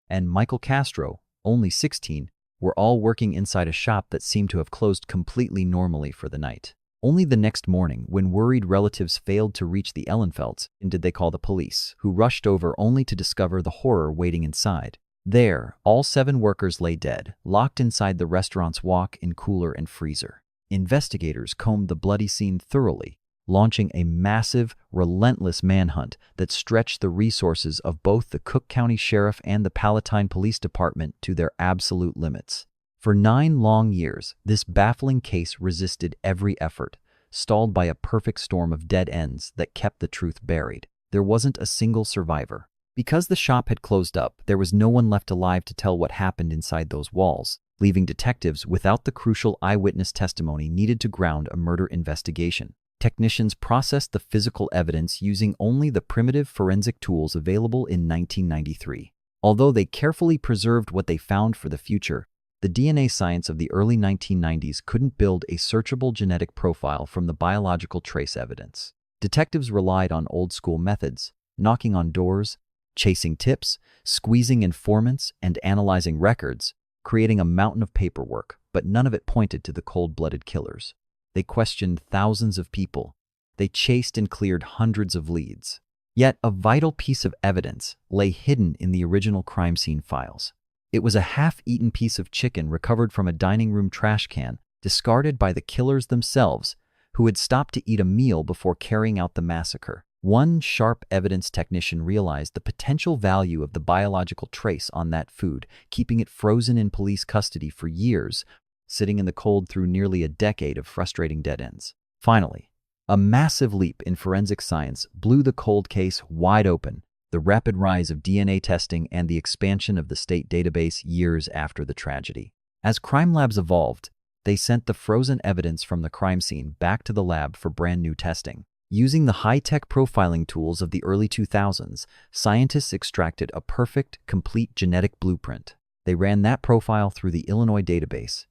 and Michael Castro, only 16, were all working inside a shop that seemed to have closed completely normally for the night. Only the next morning, when worried relatives failed to reach the Ellenfelts, did they call the police, who rushed over only to discover the horror waiting inside. There, all 7 workers lay dead, locked inside the restaurant's walk-in cooler and freezer. Investigators combed the bloody scene thoroughly, launching a massive, relentless manhunt that stretched the resources of both the Cook County Sheriff and the Palatine Police Department to their absolute limits. For 9 long years, this baffling case resisted every effort, stalled by a perfect storm of dead ends that kept the truth buried. There wasn't a single survivor. Because the shop had closed up, there was no one left alive to tell what happened inside those walls, leaving detectives without the crucial eyewitness testimony needed to ground a murder investigation. Technicians processed the physical evidence using only the primitive forensic tools available in 1993. Although they carefully preserved what they found for the future, the DNA science of the early 1990s couldn't build a searchable genetic profile from the biological trace evidence. Detectives relied on old-school methods, knocking on doors, chasing tips, squeezing informants, and analyzing records, creating a mountain of paperwork, but none of it pointed to the cold-blooded killers. They questioned thousands of people. They chased and cleared hundreds of leads. Yet a vital piece of evidence lay hidden in the original crime scene files. It was a half-eaten piece of chicken recovered from a dining room trash can, discarded by the killers themselves, who had stopped to eat a meal before carrying out the massacre. One sharp evidence technician realized the potential value of the biological trace on that food, keeping it frozen in police custody for years, sitting in the cold through nearly a decade of frustrating dead ends. Finally, a massive leap in forensic science blew the cold case wide open. The rapid rise of DNA testing and the expansion of the state database years after the tragedy. As crime labs evolved, they sent the frozen evidence from the crime scene back to the lab for brand new testing. Using the high-tech profiling tools of the early 2000s, scientists extracted a perfect, complete genetic blueprint. They ran that profile through the Illinois database,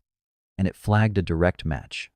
and it flagged a direct match.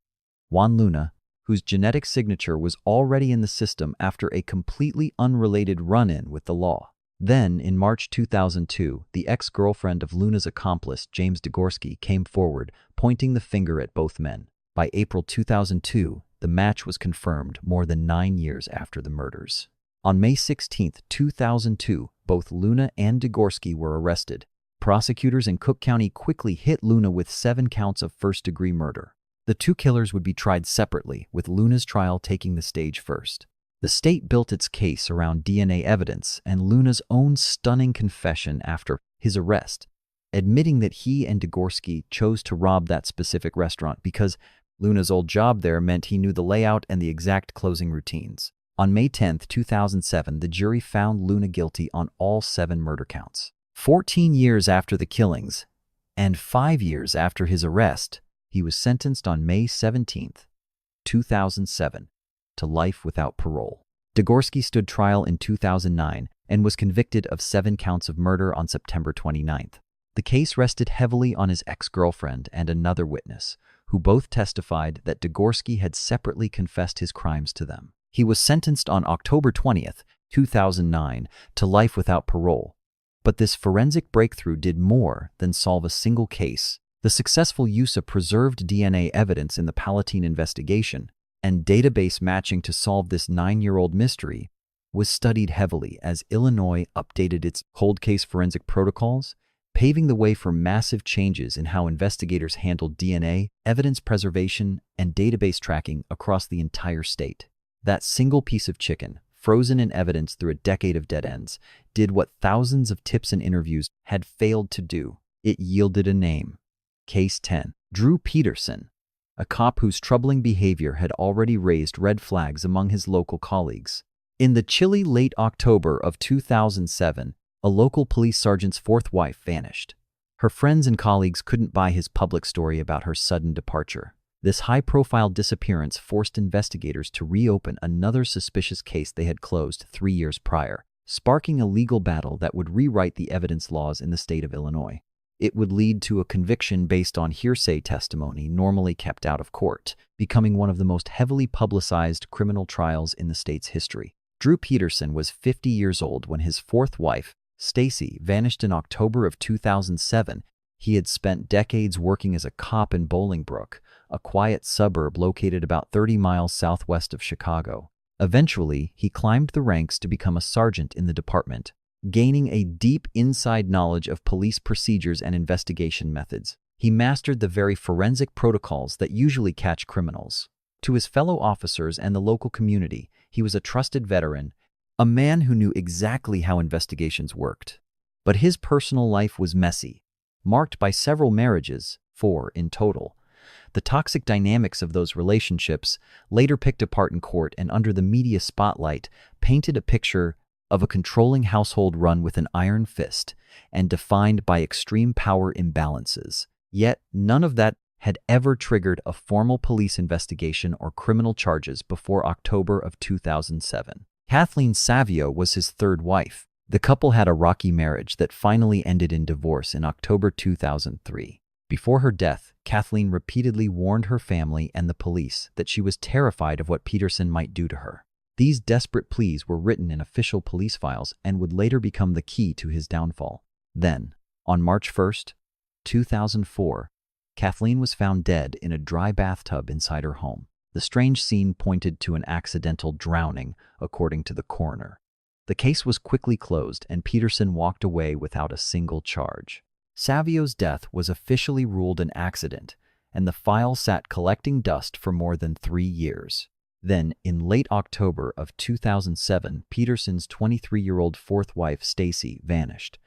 Juan Luna, whose genetic signature was already in the system after a completely unrelated run-in with the law. Then, in March 2002, the ex-girlfriend of Luna's accomplice, James Degorski, came forward, pointing the finger at both men. By April 2002, the match was confirmed more than 9 years after the murders. On May 16, 2002, both Luna and Degorski were arrested. Prosecutors in Cook County quickly hit Luna with 7 counts of first-degree murder. The 2 killers would be tried separately, with Luna's trial taking the stage first. The state built its case around DNA evidence and Luna's own stunning confession after his arrest, admitting that he and Degorski chose to rob that specific restaurant because Luna's old job there meant he knew the layout and the exact closing routines. On May 10, 2007, the jury found Luna guilty on all 7 murder counts. 14 years after the killings, and 5 years after his arrest, he was sentenced on May 17, 2007, to life without parole. Degorski stood trial in 2009 and was convicted of 7 counts of murder on September 29. The case rested heavily on his ex-girlfriend and another witness, who both testified that Degorski had separately confessed his crimes to them. He was sentenced on October 20, 2009, to life without parole. But this forensic breakthrough did more than solve a single case. The successful use of preserved DNA evidence in the Palatine investigation and database matching to solve this 9-year-old mystery was studied heavily as Illinois updated its cold case forensic protocols, paving the way for massive changes in how investigators handled DNA, evidence preservation, and database tracking across the entire state. That single piece of chicken, frozen in evidence through a decade of dead ends, did what thousands of tips and interviews had failed to do. It yielded a name. Case 10. Drew Peterson, a cop whose troubling behavior had already raised red flags among his local colleagues. In the chilly late October of 2007, a local police sergeant's 4th wife vanished. Her friends and colleagues couldn't buy his public story about her sudden departure. This high-profile disappearance forced investigators to reopen another suspicious case they had closed 3 years prior, sparking a legal battle that would rewrite the evidence laws in the state of Illinois. It would lead to a conviction based on hearsay testimony normally kept out of court, becoming one of the most heavily publicized criminal trials in the state's history. Drew Peterson was 50 years old when his 4th wife, Stacy, vanished in October of 2007. He had spent decades working as a cop in Bolingbrook, a quiet suburb located about 30 miles southwest of Chicago. Eventually, he climbed the ranks to become a sergeant in the department, gaining a deep inside knowledge of police procedures and investigation methods. He mastered the very forensic protocols that usually catch criminals. To his fellow officers and the local community, he was a trusted veteran, a man who knew exactly how investigations worked. But his personal life was messy, marked by several marriages, 4 in total. The toxic dynamics of those relationships, later picked apart in court and under the media spotlight, painted a picture of a controlling household run with an iron fist and defined by extreme power imbalances. Yet none of that had ever triggered a formal police investigation or criminal charges before October of 2007. Kathleen Savio was his 3rd wife. The couple had a rocky marriage that finally ended in divorce in October 2003. Before her death, Kathleen repeatedly warned her family and the police that she was terrified of what Peterson might do to her. These desperate pleas were written in official police files and would later become the key to his downfall. Then, on March 1, 2004, Kathleen was found dead in a dry bathtub inside her home. The strange scene pointed to an accidental drowning, according to the coroner. The case was quickly closed and Peterson walked away without a single charge. Savio's death was officially ruled an accident, and the file sat collecting dust for more than 3 years. Then, in late October of 2007, Peterson's 23-year-old 4th wife, Stacy, vanished.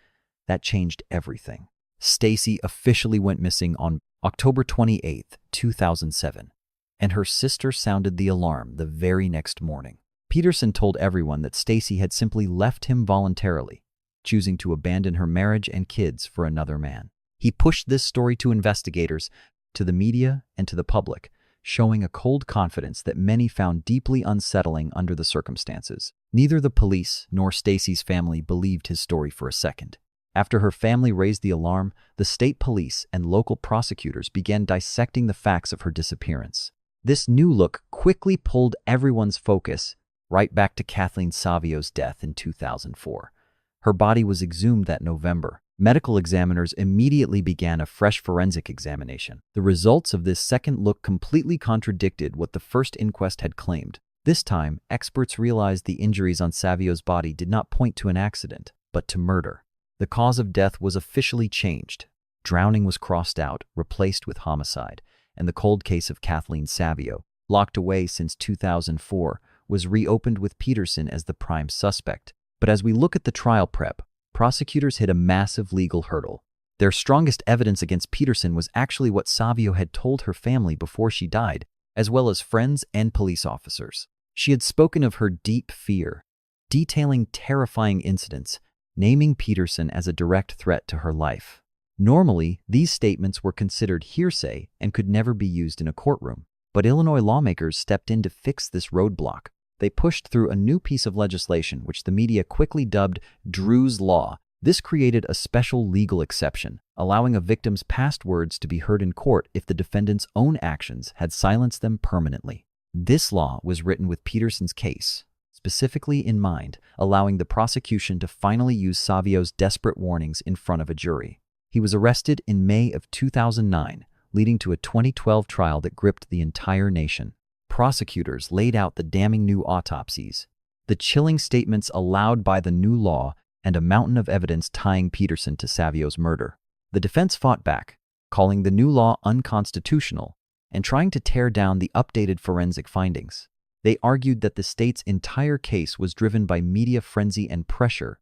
That changed everything. Stacy officially went missing on October 28, 2007, and her sister sounded the alarm the very next morning. Peterson told everyone that Stacy had simply left him voluntarily, choosing to abandon her marriage and kids for another man. He pushed this story to investigators, to the media, and to the public, showing a cold confidence that many found deeply unsettling under the circumstances. Neither the police nor Stacy's family believed his story for a second. After her family raised the alarm, the state police and local prosecutors began dissecting the facts of her disappearance. This new look quickly pulled everyone's focus right back to Kathleen Savio's death in 2004. Her body was exhumed that November. Medical examiners immediately began a fresh forensic examination. The results of this second look completely contradicted what the first inquest had claimed. This time, experts realized the injuries on Savio's body did not point to an accident, but to murder. The cause of death was officially changed. Drowning was crossed out, replaced with homicide, and the cold case of Kathleen Savio, locked away since 2004, was reopened with Peterson as the prime suspect. But as we look at the trial prep, prosecutors hit a massive legal hurdle. Their strongest evidence against Peterson was actually what Savio had told her family before she died, as well as friends and police officers. She had spoken of her deep fear, detailing terrifying incidents, naming Peterson as a direct threat to her life. Normally, these statements were considered hearsay and could never be used in a courtroom. But Illinois lawmakers stepped in to fix this roadblock. They pushed through a new piece of legislation, which the media quickly dubbed Drew's Law. This created a special legal exception, allowing a victim's past words to be heard in court if the defendant's own actions had silenced them permanently. This law was written with Peterson's case specifically in mind, allowing the prosecution to finally use Savio's desperate warnings in front of a jury. He was arrested in May of 2009, leading to a 2012 trial that gripped the entire nation. Prosecutors laid out the damning new autopsies, the chilling statements allowed by the new law, and a mountain of evidence tying Peterson to Savio's murder. The defense fought back, calling the new law unconstitutional and trying to tear down the updated forensic findings. They argued that the state's entire case was driven by media frenzy and pressure,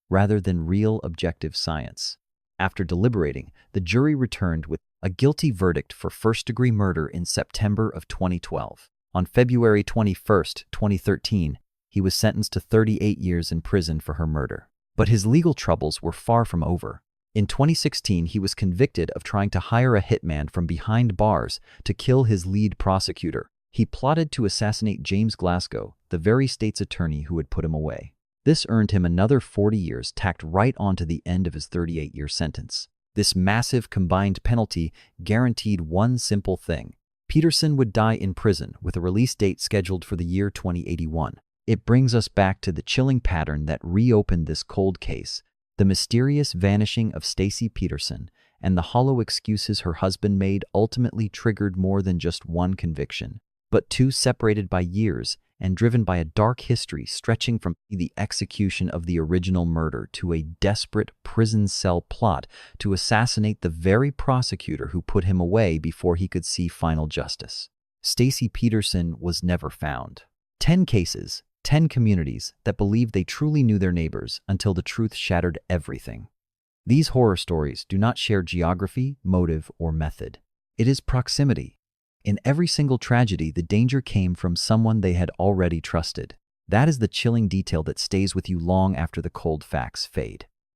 rather than real objective science. After deliberating, the jury returned with a guilty verdict for first-degree murder in September of 2012. On February 21, 2013, he was sentenced to 38 years in prison for her murder. But his legal troubles were far from over. In 2016, he was convicted of trying to hire a hitman from behind bars to kill his lead prosecutor. He plotted to assassinate James Glasgow, the very state's attorney who had put him away. This earned him another 40 years tacked right onto the end of his 38-year sentence. This massive combined penalty guaranteed one simple thing. Peterson would die in prison with a release date scheduled for the year 2081. It brings us back to the chilling pattern that reopened this cold case, the mysterious vanishing of Stacey Peterson, and the hollow excuses her husband made ultimately triggered more than just one conviction, but two separated by years and driven by a dark history stretching from the execution of the original murder to a desperate prison cell plot to assassinate the very prosecutor who put him away before he could see final justice. Stacey Peterson was never found. 10 cases, 10 communities that believed they truly knew their neighbors until the truth shattered everything. These horror stories do not share geography, motive, or method. It is proximity. In every single tragedy, the danger came from someone they had already trusted. That is the chilling detail that stays with you long after the cold facts fade.